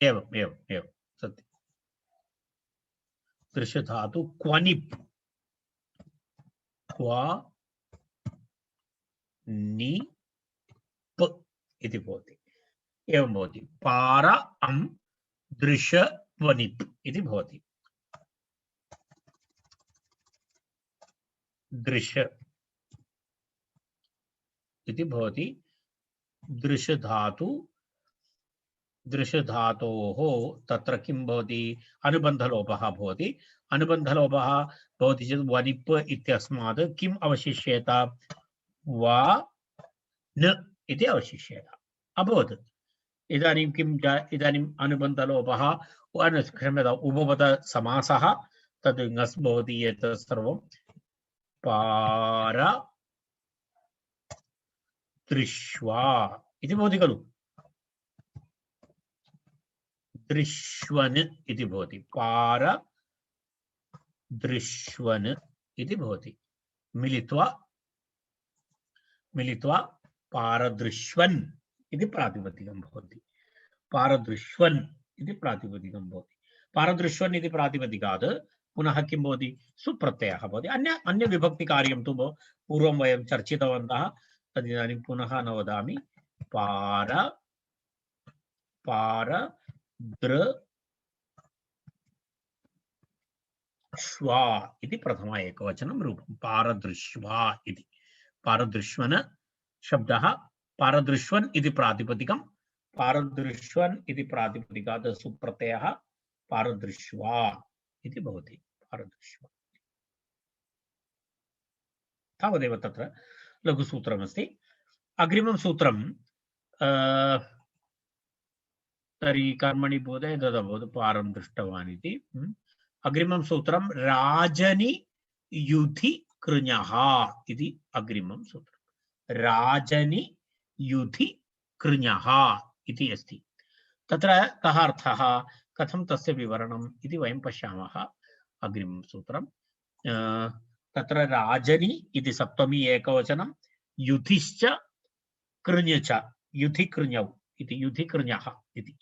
एवम् एवम् एवं सत्यं। दृश् धातु क्वनिप्, क्वा नि प इति भवति। एवं भवति। पार अं दृश् क्वनिप् इति भवति। दृश् इति भवति। दृश् धातु, दृश् धातोः तत्र किं भवति? अनुबन्धलोपः भवति। अनुबन्धलोपः भवति चेत् वनिप् इत्यस्मात् किम् अवशिष्येत? वा न इति अवशिष्येत। अभवत्। इदानीं किं? इदानीम् अनुबन्धलोपः, क्षम्यताम्, उपपदसमासः, तद् ङस् भवति। एतत् सर्वं पार दृष्ट्वा इति भवति खलु। दृश्वन् इति भवति। पार दृश्वन् इति भवति। मिलित्वा पारदृश्वन् इति प्रातिपदिकं भवति। पारदृश्वन् इति प्रातिपदिकं भवति। पारदृश्वन् इति प्रातिपदिकात् पुनः किं भवति? सुप्रत्ययः भवति। अन्य विभक्तिकार्यं तु पूर्वं वयं चर्चितवन्तः, तदिदानीं पुनः न वदामि। पार पारदृश्वा इति प्रथम एकवचनं रूपं। पारदृश्वा इति। पारदृश्वन् शब्दः, पारदृश्वन् इति प्रातिपदिकं। पारदृश्वन् इति प्रातिपदिकात् सुप्रत्ययः पारदृश्वा इति भवति। पारदृश्वा तावदेव तत्र लघुसूत्रमस्ति। अग्रिमं सूत्रं तर्हि कर्मणि बोधे तदभवत् पारं दृष्टवान् इति। अग्रिमं सूत्रं राजनि युधि कृञः इति अग्रिमं सूत्रं। राजनि युधि कृञः इति अस्ति। तत्र कः अर्थः, कथं तस्य विवरणम् इति वयं पश्यामः। अग्रिमं सूत्रं तत्र राजनि इति सप्तमी एकवचनं, युधिश्च कृञ च, युधि कृञौ इति युधि कृञः इति।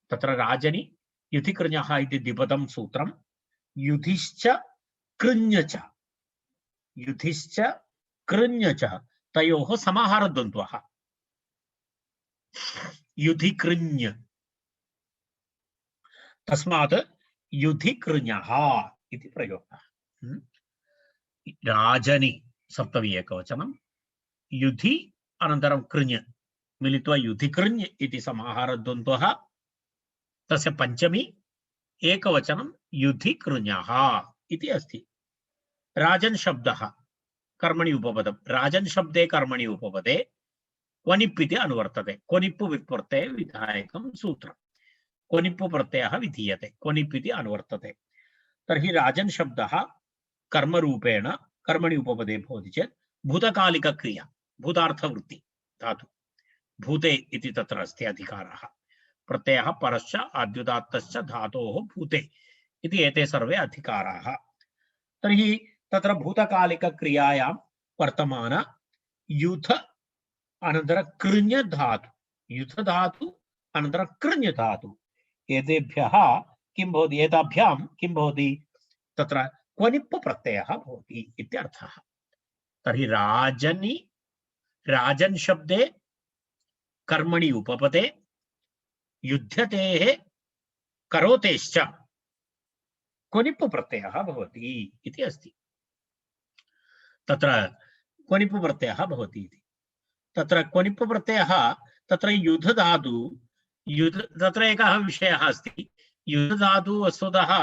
तत्र राजनि युधि कृञः इति द्विपदं सूत्रं। युधिश्च कृञ च, युधिश्च कृञ च, तयोः समाहारद्वन्द्वः। युधि कृञ, तस्मात् युधि कृञः इति प्रयोगः। राजनि सप्तमी एकवचनं, युधि अनन्तरं कृञ मिलित्वा युधि कृञ इति समाहारद्वन्द्वः। तस्य पंचमी एकवचनं युधि कृञः इति अस्ति। राजन् शब्दः कर्मणि उपपदं राजन् शब्दे कर्मणि उपपदे क्वनिप् इति अनुवर्तते क्वनिप् विप्रत्यय विधायकं सूत्रं क्वनिप् प्रत्ययः विधीयते क्वनिप् इति अनुवर्तते तर्हि राजन् शब्दः कर्मरूपेण कर्मणि उपपदे भवति चेत् भूतकालिकक्रिया भूतार्थवृत्ति धातु भूते इति तत्र अस्ति अधिकारः प्रत्ययः परश्च आद्युदात्तश्च धातोः भूते इति एते सर्वे अधिकाराः तर्हि तत्र भूतकालिकक्रियायां वर्तमान युथ अनन्तरं कृञ् धातु युथ धातु अनन्तरं कृञ् धातु एतेभ्यः किं भवति एताभ्यां किं भवति तत्र क्वनिप् प्रत्ययः भवति इत्यर्थः तर्हि राजनि राजन् शब्दे कर्मणि उपपदे युध्यतेः करोतेश्च क्वनिप् प्रत्ययः भवति इति अस्ति तत्र क्वनिप् प्रत्ययः भवति इति तत्र क्वनिप् प्रत्ययः तत्र युध धातु युध तत्र एकः विषयः अस्ति युध धातु वस्तुतः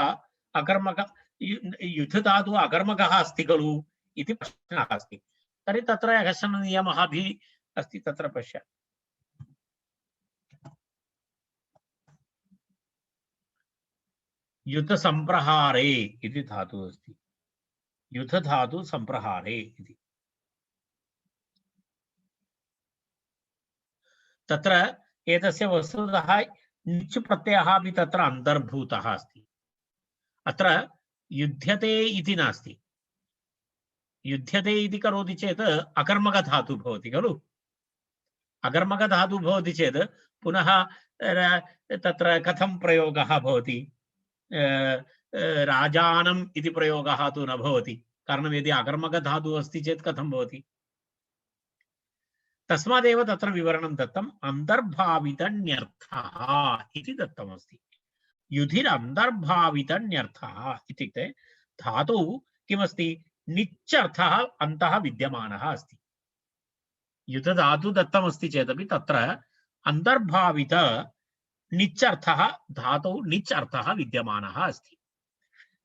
अकर्मक युध धातु अकर्मकः अस्ति खलु इति प्रश्नः अस्ति तर्हि तत्र कश्चन नियमः अपि अस्ति तत्र पश्य युद्ध संप्रहारे इति धातुः अस्ति युद्ध धातु संप्रहारे इति तत्र एतस्य वस्तुतः निच् प्रत्ययः अपि तत्र अन्तर्भूतः अस्ति अत्र युध्यते इति नास्ति युध्यते इति करोति चेत् अकर्मकधातु भवति खलु अकर्मकधातु भवति चेत् पुनः तत्र कथं प्रयोगः भवति राजानम् इति प्रयोगः तु न भवति कारणं यदि अकर्मकधातुः अस्ति चेत् कथं भवति तस्मादेव तत्र विवरणं दत्तम् अन्तर्भावितन्यर्थः इति दत्तमस्ति युधिरन्तर्भावितन्यर्थः इत्युक्ते धातुः किमस्ति निच्चर्थः अन्तः विद्यमानः अस्ति युध धातु दत्तमस्ति चेदपि तत्र अन्तर्भावित निच्चर्थः धातौ निच् अर्थः विद्यमानः अस्ति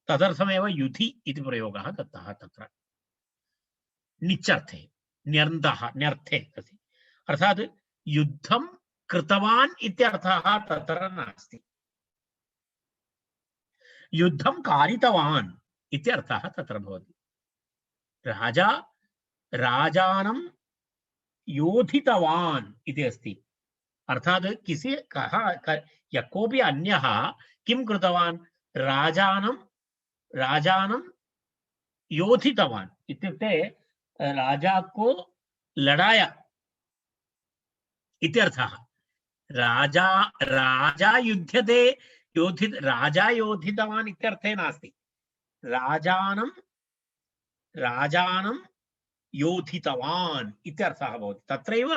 तदर्थमेव युधि इति प्रयोगः दत्तः तत्र निच्चर्थे न्यर्धः न्यर्थे अस्ति अर्थात् युद्धं कृतवान् इत्यर्थः तत्र नास्ति युद्धं कारितवान् इत्यर्थः तत्र भवति राजा राजानं योधितवान् इति अस्ति अर्थात् किसी कः यः कोऽपि अन्यः किं कृतवान् राजानं योधितवान् इत्युक्ते राजा को लड़ाया इत्यर्थः राजा युध्यते राजा योधितवान् इत्यर्थे नास्ति राजानं योधितवान् इत्यर्थः भवति तत्रैव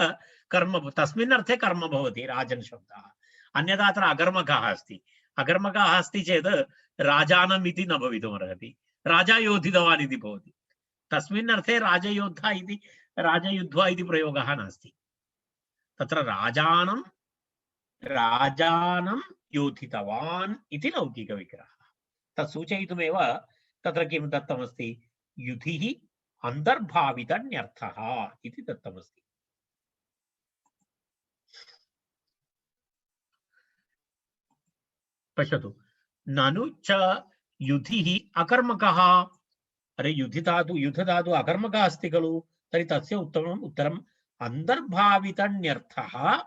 कर्म तस्मिन् अर्थे कर्म भवति राजन् शब्दः अन्यथा अत्र अकर्मकः अस्ति चेत् राजानम् इति न भवितुमर्हति राजा योधितवान् इति भवति तस्मिन् अर्थे राजयोद्धा इति राजयुद्ध्वा इति प्रयोगः नास्ति तत्र राजानं योधितवान् इति लौकिकविग्रहः तत् सूचयितुमेव तत्र किं दत्तमस्ति युधिः अन्तर्भावितन्यर्थः इति दत्तमस्ति पश्यतु ननु च युधिः अकर्मकः अरे युध धातु अकर्मकः अस्ति खलु तर्हि तस्य उत्तरम् अन्तर्भावितन्यर्थः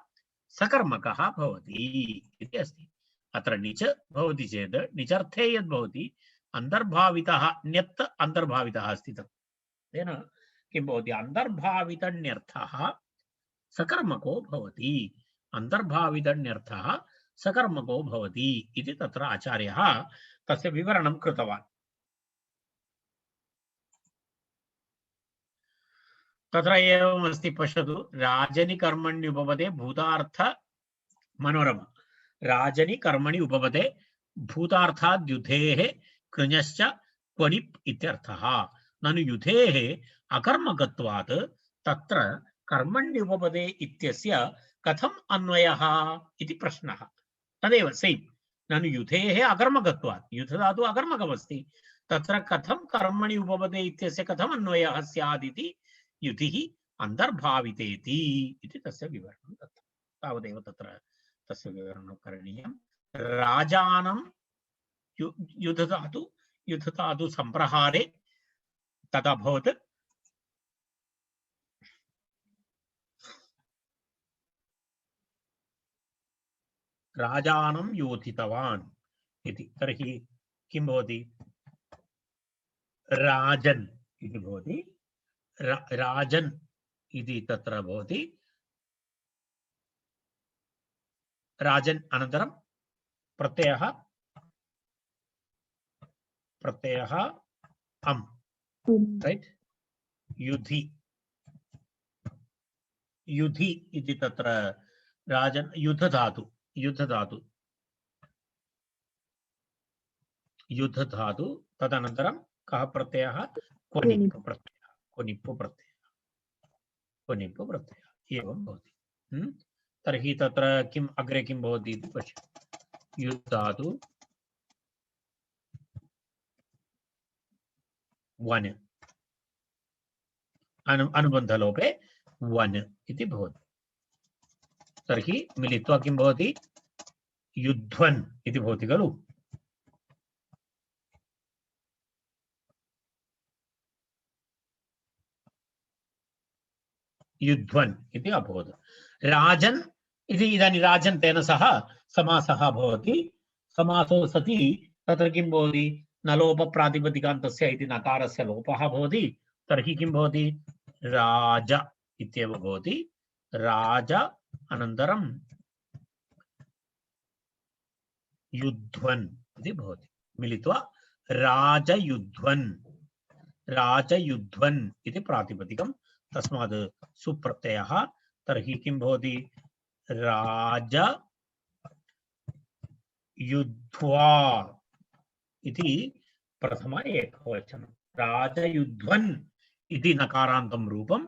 सकर्मकः भवति इति अस्ति अत्र निच भवति चेत् निचर्थे यद् भवति अन्तर्भावितः न्यत् अन्तर्भावितः अस्ति तत् तेन किं भवति अन्तर्भावितन्यर्थः सकर्मको भवति अन्तर्भावितन्यर्थः सकर्मको भवति इति तत्र आचार्यः तस्य विवरणं कृतवान् तत्र एवमस्ति पश्यतु राजनि कर्मणि उपपदे भूतार्थ मनोरमा राजनि कर्मणि उपपदे भूतार्थाद् युधेः कृञश्च क्वनिप् इत्यर्थः ननु युधेः अकर्मकत्वात् तत्र कर्मणि उपपदे इत्यस्य कथम् अन्वयः इति प्रश्नः तदेव सेम् ननु युधेः अकर्मकत्वात् युध धातु अकर्मकमस्ति तत्र कथं कर्मणि उपपदे इत्यस्य कथम् अन्वयः स्यात् इति युतिः अन्तर्भावितेति इति तस्य विवरणं दत्तं। तावदेव तत्र तस्य विवरणं करणीयं। राजानं युधधातु सम्प्रहारे तदभवत् राजानं योधितवान् इति। तर्हि किं भवति? राजन् इति भवति। राजन् इति तत्र भवति। राजन् अनन्तरं प्रत्ययः अम्, राइट? युधि इति तत्र राजन् युद्धधातु तदनन्तरं कः प्रत्ययः? क्वनिप् प्रत्ययः एवं भवति। तर्हि तत्र किम् अग्रे किं भवति इति पश्यतु। युद्धातु वन अनुबन्धलोपे वन इति भवति। तर्हि मिलित्वा किं भवति? युध्वन् इति भवति खलु। युध्वन् इति अभवत्। राजन् इति इदानीं राजन् तेन सह समासः भवति। समासो सति तत्र किं भवति? नलोपप्रातिपदिकान्तस्य इति नकारस्य लोपः भवति। तर्हि किं भवति? राज इत्येव भवति। राज अनन्तरं युध्वन् इति भवति। मिलित्वा राजयुध्वन् इति प्रातिपदिकं। तस्मात् सुप्रत्ययः। तर्हि किं भवति? राज युध्वा इति प्रथम एकवचनं। राजयुध्वन् इति नकारान्तं रूपं,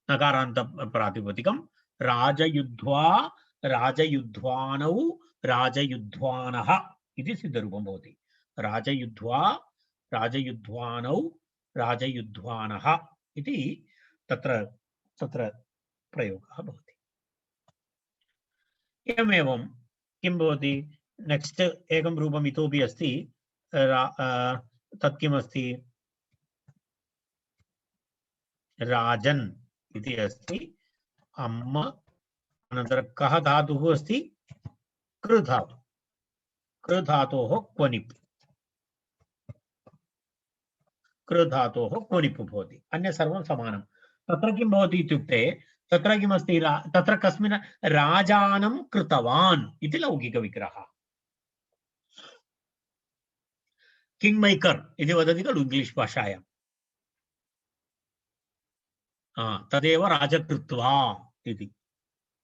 नकारान्त प्रातिपदिकं। राजयुध्वा, राजयुध्वानौ, राजयुध्वानः इति सिद्धरूपं भवति। राजयुध्वा, राजयुध्वानौ, राजयुध्वानः इति तत्र प्रयोगः भवति। एवमेवं किं भवति? नेक्स्ट एकं रूपम् इतोपि अस्ति। तत् किमस्ति? राजन् इति अस्ति। अम्म अनन्तरं कः धातुः अस्ति? कृधातु। कृधातोः क्वनिप्, कृधातोः क्वनिप् भवति। अन्य सर्वं समानं। तत्र किं भवति इत्युक्ते तत्र किमस्ति? तत्र कस्मिन् राजानं कृतवान् इति लौकिकविग्रहः। किङ्ग् मेकर् इति वदति खलु इंग्लिश् भाषायां। तदेव राजकृत्वा इति।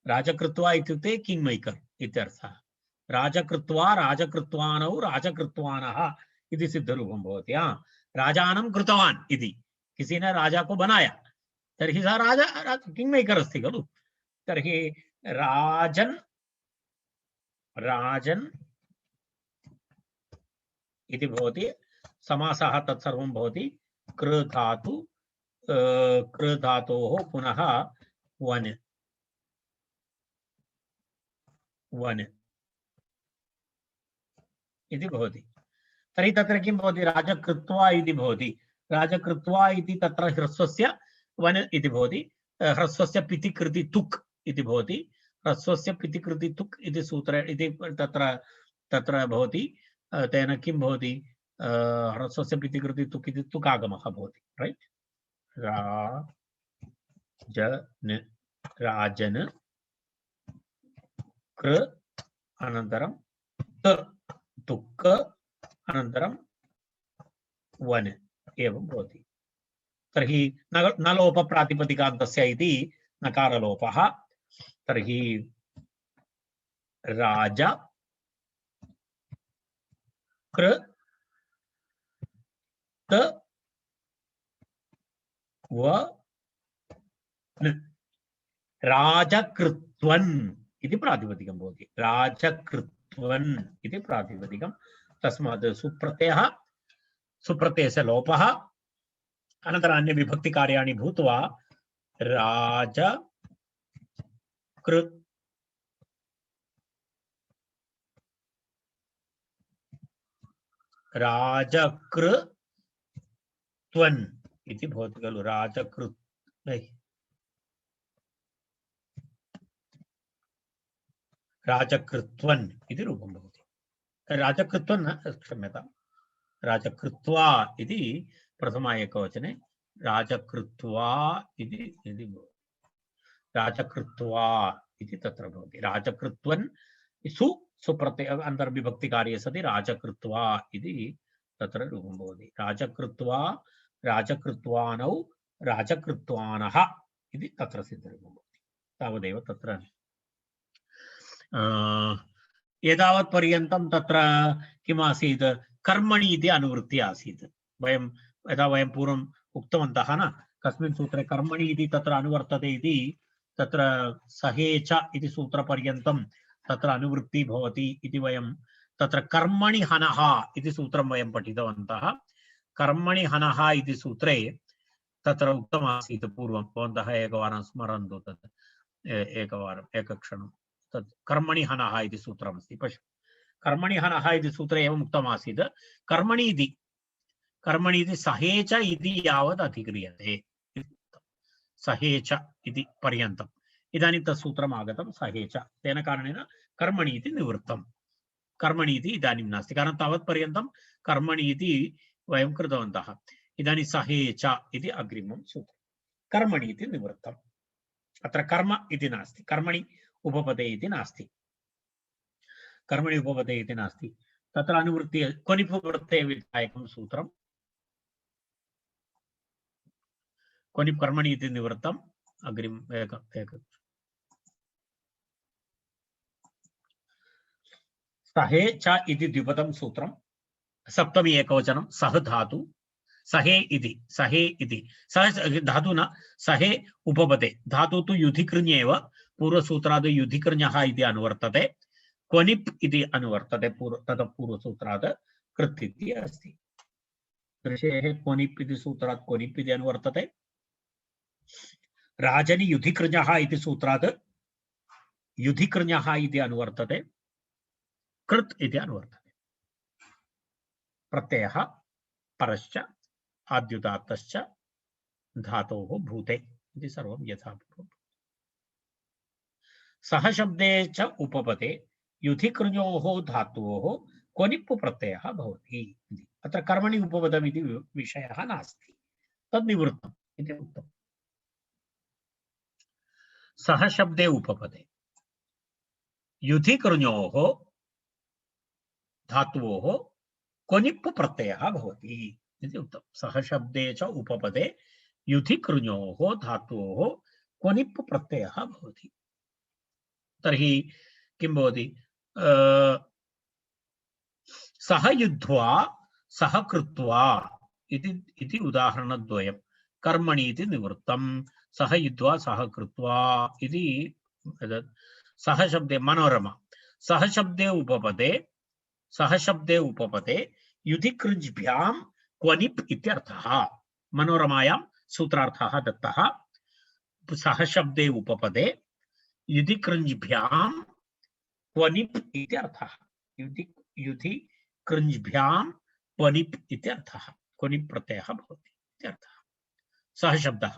राजकृत्वा इत्युक्ते किङ्ग् मेकर् इत्यर्थः। राजकृत्वा, राजकृत्वानौ, राजकृत्वानः इति सिद्धरूपं भवति। राजानं कृतवान् इति, किसी ने राजा को बनाया, तर्हि सः राजा किङ्ग् मेकर् अस्ति खलु। तर्हि राजन् इति भवति। समासः तत्सर्वं भवति। कृधातु, कृधातोः पुनः वन इति भवति। तर्हि तत्र किं भवति? राजकृत्वा इति भवति। राजकृत्वा इति तत्र ह्रस्वस्य वन इति भवति। ह्रस्वस्य पितिकृति तुक् इति भवति। ह्रस्वस्य पितिकृति तुक् इति सूत्र इति तत्र भवति। तेन किं भवति? ह्रस्वस्य पितिकृति तुक् इति तुकागमः भवति, रैट्? राजन् कृ अनन्तरं तुक् अनन्तरं वन एवं भवति। तर्हि नलोपप्रातिपदिकान्तस्य इति नकारलोपः। तर्हि राज कृ त व न राजकृत्वन् इति प्रातिपदिकं भवति। राजकृत्वन् इति प्रातिपदिकं। तस्मात् सुप्रत्ययः सुप्रत्ययस्य लोपः अनन्तरम् अन्य विभक्तिकार्याणि भूत्वा राजकृत् राजकृत्वन् इति भवति खलु राजकृत्वन् इति रूपं भवति राजकृत्वन् क्षम्यतां राजकृत्वा इति प्रथमा एकवचने राजकृत्वा इति राजकृत्वा इति तत्र भवति राजकृत्वन् सुप्रत्यय अन्तर्विभक्तिकार्ये सति राजकृत्वा इति तत्र रूपं भवति राजकृत्वा राजकृत्वानौ राजकृत्वानः इति तत्र सिद्धरूपं भवति तावदेव तत्र एतावत् पर्यन्तं तत्र किम् आसीत् कर्मणि इति अनुवृत्ति आसीत् वयं यदा वयं पूर्वम् उक्तवन्तः न कस्मिन् सूत्रे कर्मणि इति तत्र अनुवर्तते इति तत्र सहेच इति सूत्रपर्यन्तं तत्र अनुवृत्ति भवति इति वयं तत्र कर्मणि हनः इति सूत्रं वयं पठितवन्तः कर्मणि हनः इति सूत्रे तत्र उक्तमासीत् पूर्वं भवन्तः एकवारं स्मरन्तु तत् एकवारम् एकक्षणं तत् कर्मणि हनः इति सूत्रमस्ति पश्य कर्मणि हनः इति सूत्रे एवम् उक्तमासीत् कर्मणि इति सहेच इति यावत् अधिक्रियते सहेच इति पर्यन्तम् इदानीं तत् सूत्रम् आगतं सहेच तेन कारणेन कर्मणि इति निवृत्तं कर्मणि इति इदानीं नास्ति कारणं तावत् पर्यन्तं कर्मणि इति वयं कृतवन्तः इदानीं सहेच इति अग्रिमं सूत्रं कर्मणि इति निवृत्तम् अत्र कर्म इति नास्ति कर्मणि उपपदे इति नास्ति कर्मणि उपपदे इति नास्ति तत्र अनुवृत्ति क्वनिप् प्रत्ययविधायकं सूत्रं क्वनिप् कर्मणि इति निवृत्तम् अग्रिम एक सहे च इति द्विपदं सूत्रं सप्तमी एकवचनं सह धातु सहे इति सह धातु न सहे उपपदे धातु तु युधिकृञ्येव पूर्वसूत्राद् युधिकृञ्यः इति अनुवर्तते क्वनिप् इति अनुवर्तते ततः पूर्वसूत्रात् कृत् इति अस्ति ऋषेः क्वनिप् इति सूत्रात् क्वनिप् इति अनुवर्तते राजनि युधिकृञ्यः इति सूत्रात् युधिकृञ्यः इति अनुवर्तते कृत् इति अनुवर्तते प्रत्ययः परश्च आद्युदात्तश्च धातोः भूते इति सर्वं यथापूर्वम् सह शब्दे च उपपदे युधिकृञोः धातोः क्वनिप् प्रत्ययः भवति अत्र कर्मणि उपपदम् इति विषयः नास्ति तद् निवृत्तम् इति उक्तम् सह शब्दे उपपदे युधिकृञोः धातोः क्वनिप् प्रत्ययः भवति इति उक्तं सह शब्दे च उपपदे युधिकृञोः धातोः क्वनिप् प्रत्ययः भवति तर्हि किं भवति सह युद्ध्वा सह कृत्वा इति उदाहरणद्वयं कर्मणि इति निवृत्तं सह युद्ध्वा सह कृत्वा इति सह शब्दे मनोरमा सह शब्दे उपपदे युधिकृञ्भ्यां क्वनिप् इत्यर्थः मनोरमायां सूत्रार्थः दत्तः सह शब्दे उपपदे युधिकृञ्भ्यां क्वनिप् इत्यर्थः युधिकृञ्भ्यां क्वनिप् इत्यर्थः क्वनिप् प्रत्ययः भवति इत्यर्थः सह शब्दः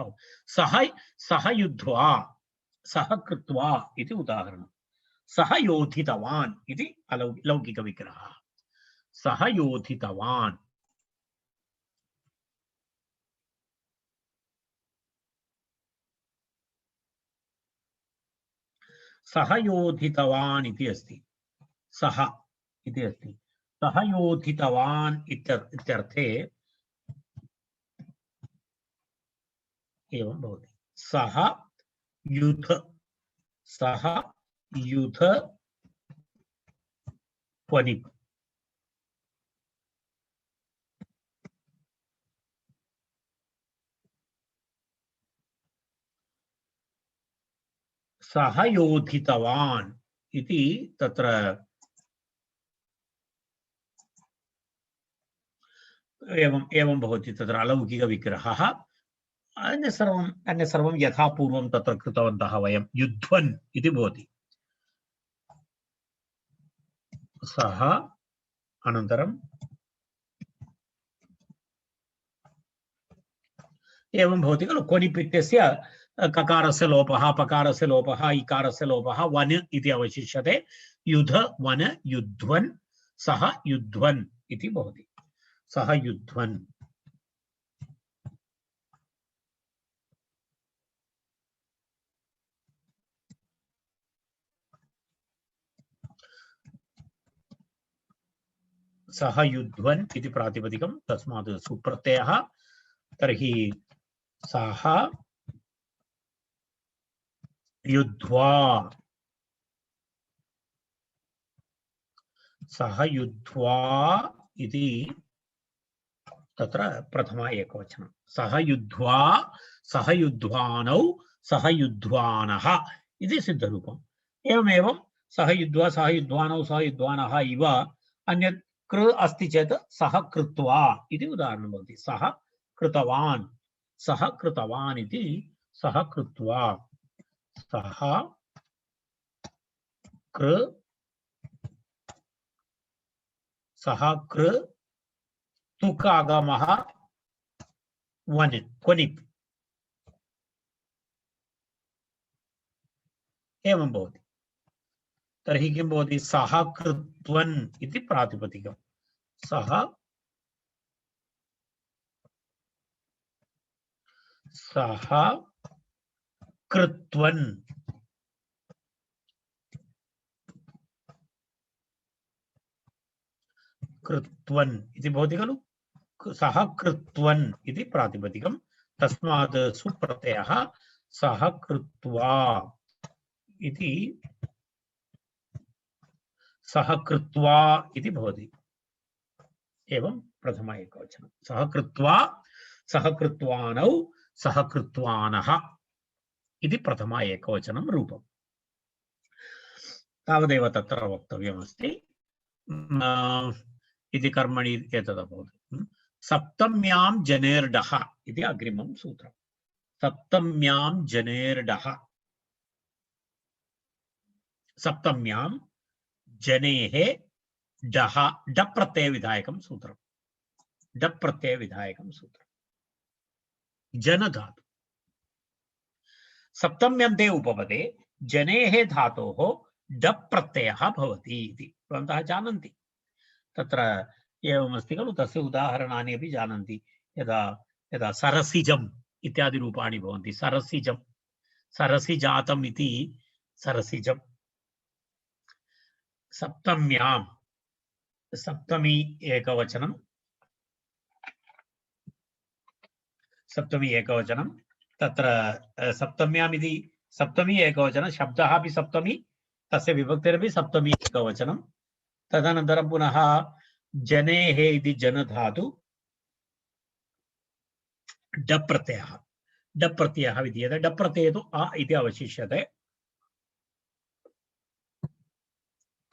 सह युद्ध्वा सह कृत्वा इति उदाहरणं सह योधितवान् इति लौकिकविग्रहः सह योधितवान् सह योधितवान् इति अस्ति सह इति अस्ति सह योधितवान् इत्यर्थे एवं भवति सह युध क्वनिप् सह योधितवान् इति तत्र एवं एवं भवति तत्र अलौकिकविग्रहः अन्य सर्वं यथा पूर्वं तत्र कृतवन्तः वयं युध्वन् इति भवति सः अनन्तरं एवं भवति खलु क्वनिप् इत्यस्य ककारस्य लोपः पकारस्य लोपः इकारस्य लोपः वन इति अवशिष्यते युध वन युध्वन् सः युध्वन् इति भवति सः युध्वन् सः युध्वन् इति प्रातिपदिकं तस्मात् सुप्रत्ययः तर्हि सः युध्वा सः युध्वा इति तत्र प्रथमा एकवचनं सः युध्वा सः युध्वानौ सः युध्वानः इति सिद्धरूपम् एवमेव सः युध्वा सः युध्वानौ सः युध्वानः इव अन्यत् कृ अस्ति चेत् सः कृत्वा इति उदाहरणं भवति सः कृतवान् इति सः कृत्वा सः कृ सः कृ तुकागमः वन क्वनिप् एवं भवति तर्हि किं भवति सः कृत्वन् इति प्रातिपदिकं सः कृत्वन् कृत्वन् इति भवति खलु सः कृत्वन् इति प्रातिपदिकं तस्मात् सुप्रत्ययः सः कृत्वा इति सः कृत्वा इति भवति एवं प्रथम एकवचनं सः कृत्वा सः कृत्वानौ सः कृत्वानः इति प्रथम एकवचनं रूपम् तावदेव तत्र वक्तव्यमस्ति इति कर्मणि एतदभवत् सप्तम्यां जनेर्डः इति अग्रिमं सूत्रम् सप्तम्यां जनेर्डः सप्तम्यां जनेः डः डप् प्रत्ययविधायकं सूत्रम् डप् प्रत्ययविधायकं सूत्रम् जन धातु सप्तम्यन्ते उपपदे जनेः धातोः डप् प्रत्ययः भवति इति भवन्तः जानन्ति तत्र एवमस्ति खलु तस्य उदाहरणानि अपि जानन्ति यदा यदा सरसिजम् इत्यादि रूपाणि भवन्ति सरसिजं सरसिजातम् इति सरसिजं सप्तम्यां सप्तमी एकवचनं तत्र सप्तम्याम् इति सप्तमी एकवचनं शब्दः अपि सप्तमी तस्य विभक्तिरपि सप्तमी एकवचनं तदनन्तरं पुनः जनेः इति जनधातु डप् प्रत्ययः विद्यते डप् प्रत्यये तु अ इति अवशिष्यते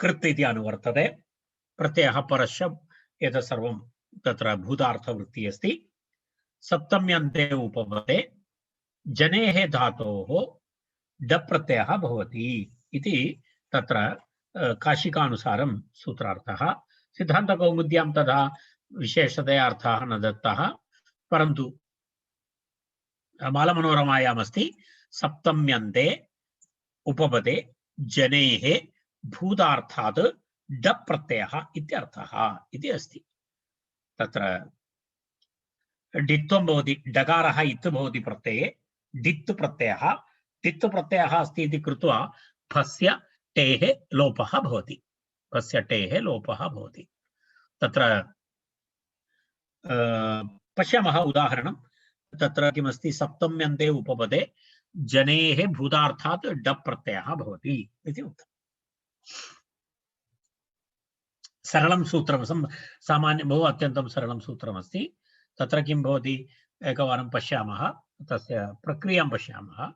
कृत् इति अनुवर्तते प्रत्ययः परश्च एतत् सर्वं तत्र भूतार्थवृत्तिः अस्ति सप्तम्यन्ते उपपदे जनेः धातोः डप् प्रत्ययः भवति इति तत्र काशिकानुसारं सूत्रार्थः सिद्धान्तकौमुद्यां तथा विशेषतया अर्थः न दत्तः परन्तु बालमनोरमायामस्ति सप्तम्यन्ते उपपदे जनेः भूतार्थात् डप् प्रत्ययः इत्यर्थः इति अस्ति तत्र डित्वं भवति डकारः इत् भवति प्रत्यये डित् प्रत्ययः अस्ति इति कृत्वा फस्य टेः लोपः भवति तत्र पश्यामः उदाहरणं तत्र किमस्ति सप्तम्यन्ते उपपदे जनेः भूतार्थात् डप् प्रत्ययः भवति इति उक्तम् सरलं सूत्रं सामान्य बहु अत्यन्तं सरलं सूत्रमस्ति तत्र किं भवति एकवारं पश्यामः तस्य प्रक्रियां पश्यामः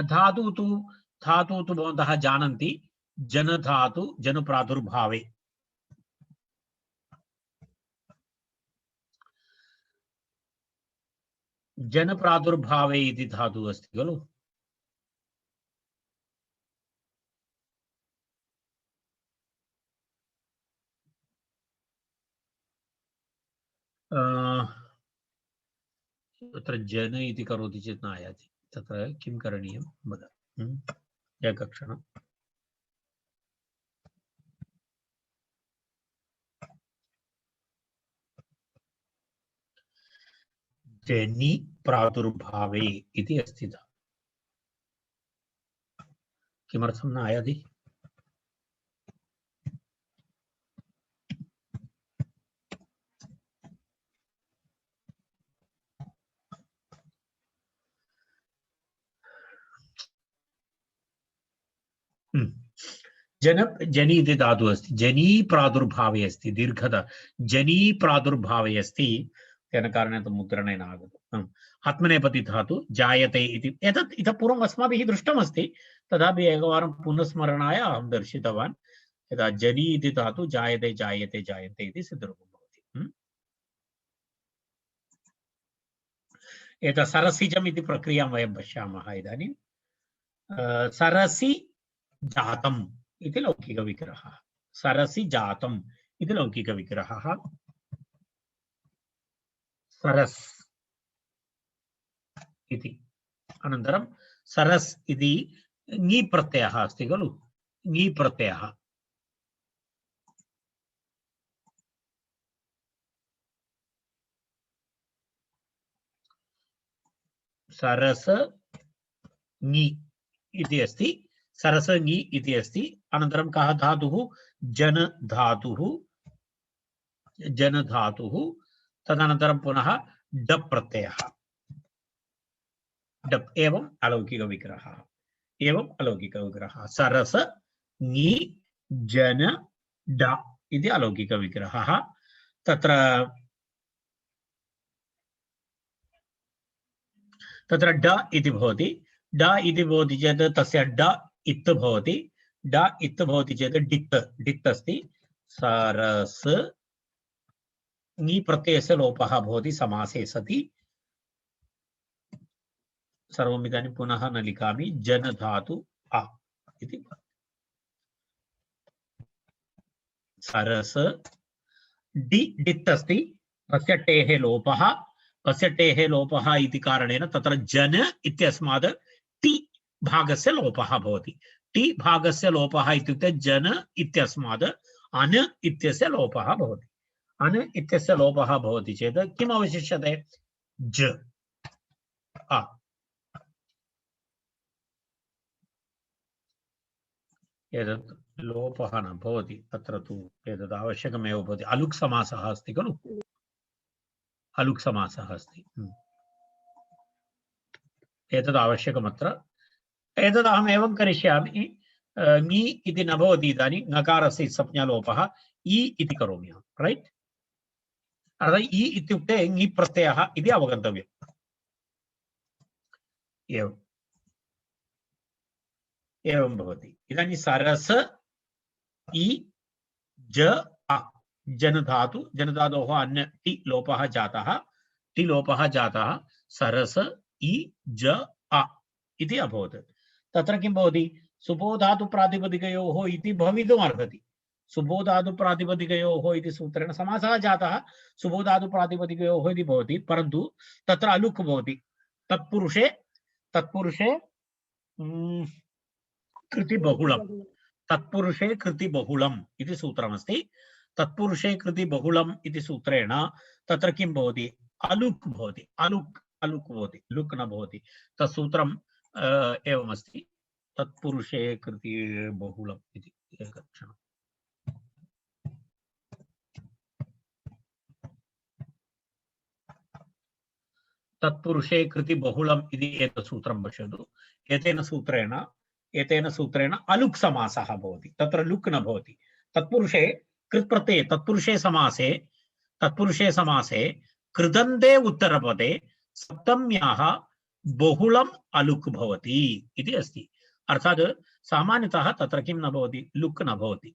धातु तु भवन्तः जानन्ति जनधातु जनुप्रादुर्भावे जन प्रादुर्भावे इति धातुः अस्ति खलु तत्र जन इति करोति चेत् न आयाति तत्र किं करणीयं वद एकक्षणम् जनि प्रादुर्भावे इति अस्ति किमर्थं न आयाति जन जनि इति धातुः अस्ति जनी प्रादुर्भावे अस्ति दीर्घता जनी प्रादुर्भावे अस्ति तेन कारणेन मुद्रणेन आगतम् आत्मनेपदी धातु जायते इति एतत् इतः पूर्वम् अस्माभिः दृष्टमस्ति तथापि एकवारं पुनस्मरणाय अहं दर्शितवान् यदा जनि इति धातु जायते जायते जायन्ते इति सिद्धरूपं भवति एतत् सरसिजम् इति प्रक्रियां वयं पश्यामः इदानीं सरसि जातम् इति लौकिकविग्रहः सरसि जातम् इति लौकिकविग्रहः सरस् इति अनन्तरं सरस् इति ङी प्रत्ययः अस्ति खलु ङी प्रत्ययः सरस ङी इति अस्ति सरस ङी इति अस्ति अनन्तरं कः धातुः जन धातुः तदनन्तरं पुनः डप् प्रत्ययः डप् एवम् अलौकिकविग्रहः सरस ङी जन ड इति अलौकिकविग्रहः तत्र तत्र ड इति भवति चेत् तस्य ड इत् भवति ड इत् भवति चेत् डित् अस्ति सरस ङी प्रत्ययस्य लोपः भवति समासे सति सर्वम् इदानीं पुनः न लिखामि जन धातु आ इति सरस डित् अस्ति तस्य टेः लोपः इति कारणेन तत्र जन इत्यस्मात् टि भागस्य लोपः भवति टि भागस्य लोपः इत्युक्ते जन इत्यस्मात् अन इत्यस्य लोपः भवति अन इत्यस्य लोपः भवति चेत् किम् अवशिष्यते ज आ एतत् लोपः न भवति तत्र तु एतत् आवश्यकमेव भवति अलुक् समासः अस्ति खलु अलुक् समासः अस्ति एतत् आवश्यकमत्र एतत् अहम् एवं करिष्यामि ङी इति न भवति इदानीं ङकारस्य संज्ञालोपः इ इति करोमि अहं रैट् अर्थात् इ इत्युक्ते ङी प्रत्ययः इति अवगन्तव्यम् एवम् एवं भवति इदानीं सरस इ ज अ जनधातोः अन्य टि लोपः जातः सरस इ ज अ इति अभवत् तत्र किं भवति सुबोधातु प्रातिपदिकयोः इति भवितुम् अर्हति सुबोधातु प्रातिपदिकयोः इति सूत्रेण समासः जातः सुबोधातु प्रातिपदिकयोः इति भवति परन्तु तत्र अलुक् भवति तत्पुरुषे कृतिबहुलं तत्पुरुषे कृतिबहुलम् इति सूत्रमस्ति तत्पुरुषे कृतिबहुलम् इति सूत्रेण तत्र किं भवति अलुक् भवति अलुक् भवति लुक् न भवति तत्सूत्रम् एवमस्ति तत्पुरुषे कृतिबहुलम् इति एकक्षणम् तत्पुरुषे कृतिबहुलम् इति एतत् सूत्रं पश्यतु एतेन सूत्रेण अलुक् समासः भवति तत्र लुक् न भवति तत्पुरुषे कृत्प्रत्यये तत्पुरुषे समासे कृदन्ते उत्तरपदे सप्तम्याः बहुलम् अलुक् भवति इति अस्ति अर्थात् सामान्यतः तत्र किं न भवति लुक् न भवति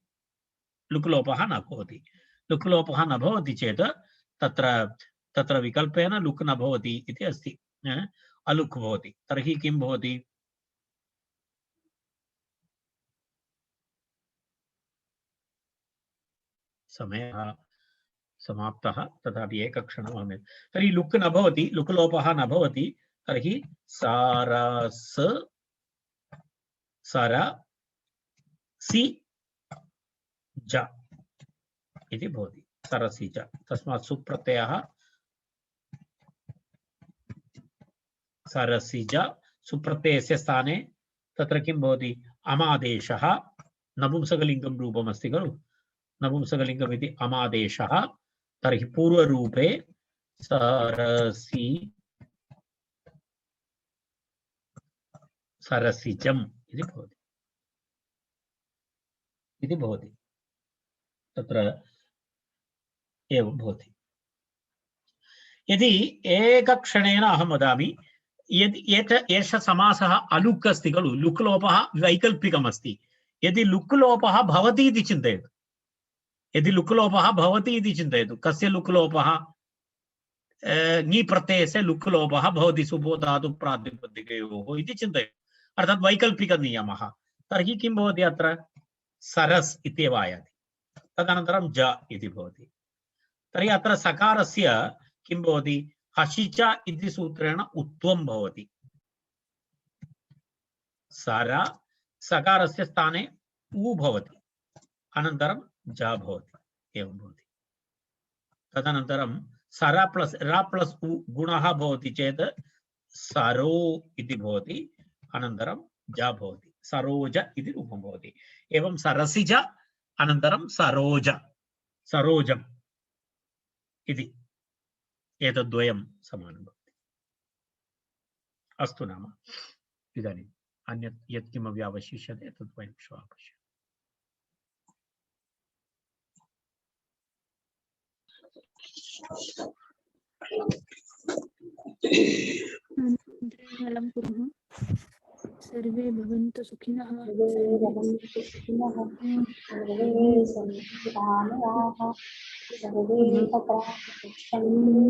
लुक् लोपः न भवति लुक् लोपः न भवति चेत् तत्र विकल्पेन लुक् न भवति इति अस्ति अलुक् भवति तर्हि किं भवति समयः समाप्तः तथापि एकक्षणम् अहं तर्हि लुक् न भवति लुक् लोपः न भवति तर्हि सारस सर सि ज इति भवति सरसि च तस्मात् सुप्रत्ययः सरसिज सुप्रत्ययस्य स्थाने तत्र किं भवति अमादेशः नपुंसकलिङ्गं रूपमस्ति खलु नपुंसकलिङ्गम् इति अमादेशः तर्हि पूर्वरूपे सरसि सरसिजम् इति भवति तत्र एवं भवति यदि एकक्षणेन अहं वदामि यदि एषः समासः अलुक् अस्ति खलु लुक् लोपः वैकल्पिकम् अस्ति यदि लुक् लोपः भवति इति चिन्तयतु यदि लुक् लोपः भवति इति चिन्तयतु कस्य लुक् लोपः ङि प्रत्ययस्य लुक् लोपः भवति सुबो धातु प्रातिपदिकयोः इति चिन्तयतु अर्थात् वैकल्पिकनियमः तर्हि किं भवति अत्र सरस् इत्येव आयाति तदनन्तरं ज इति भवति तर्हि अत्र सकारस्य किं भवति हसिच इति सूत्रेण उत्वं भवति सर सकारस्य स्थाने उ भवति अनन्तरं ज भवति एवं भवति तदनन्तरं सर प्लस र प्लस उ गुणः भवति चेत् सरो इति भवति अनन्तरं ज भवति सरोज इति रूपं भवति एवं सरसिज अनन्तरं सरोज सरोजम् इति एतद्वयं समानं भवति अस्तु नाम इदानीम् अन्यत् यत्किमपि अवशिष्यते तद् वयं श्वः पश्यामः सर्वे भवन्तु सुखिनः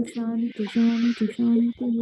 शान्ति शान्ति शान्तिः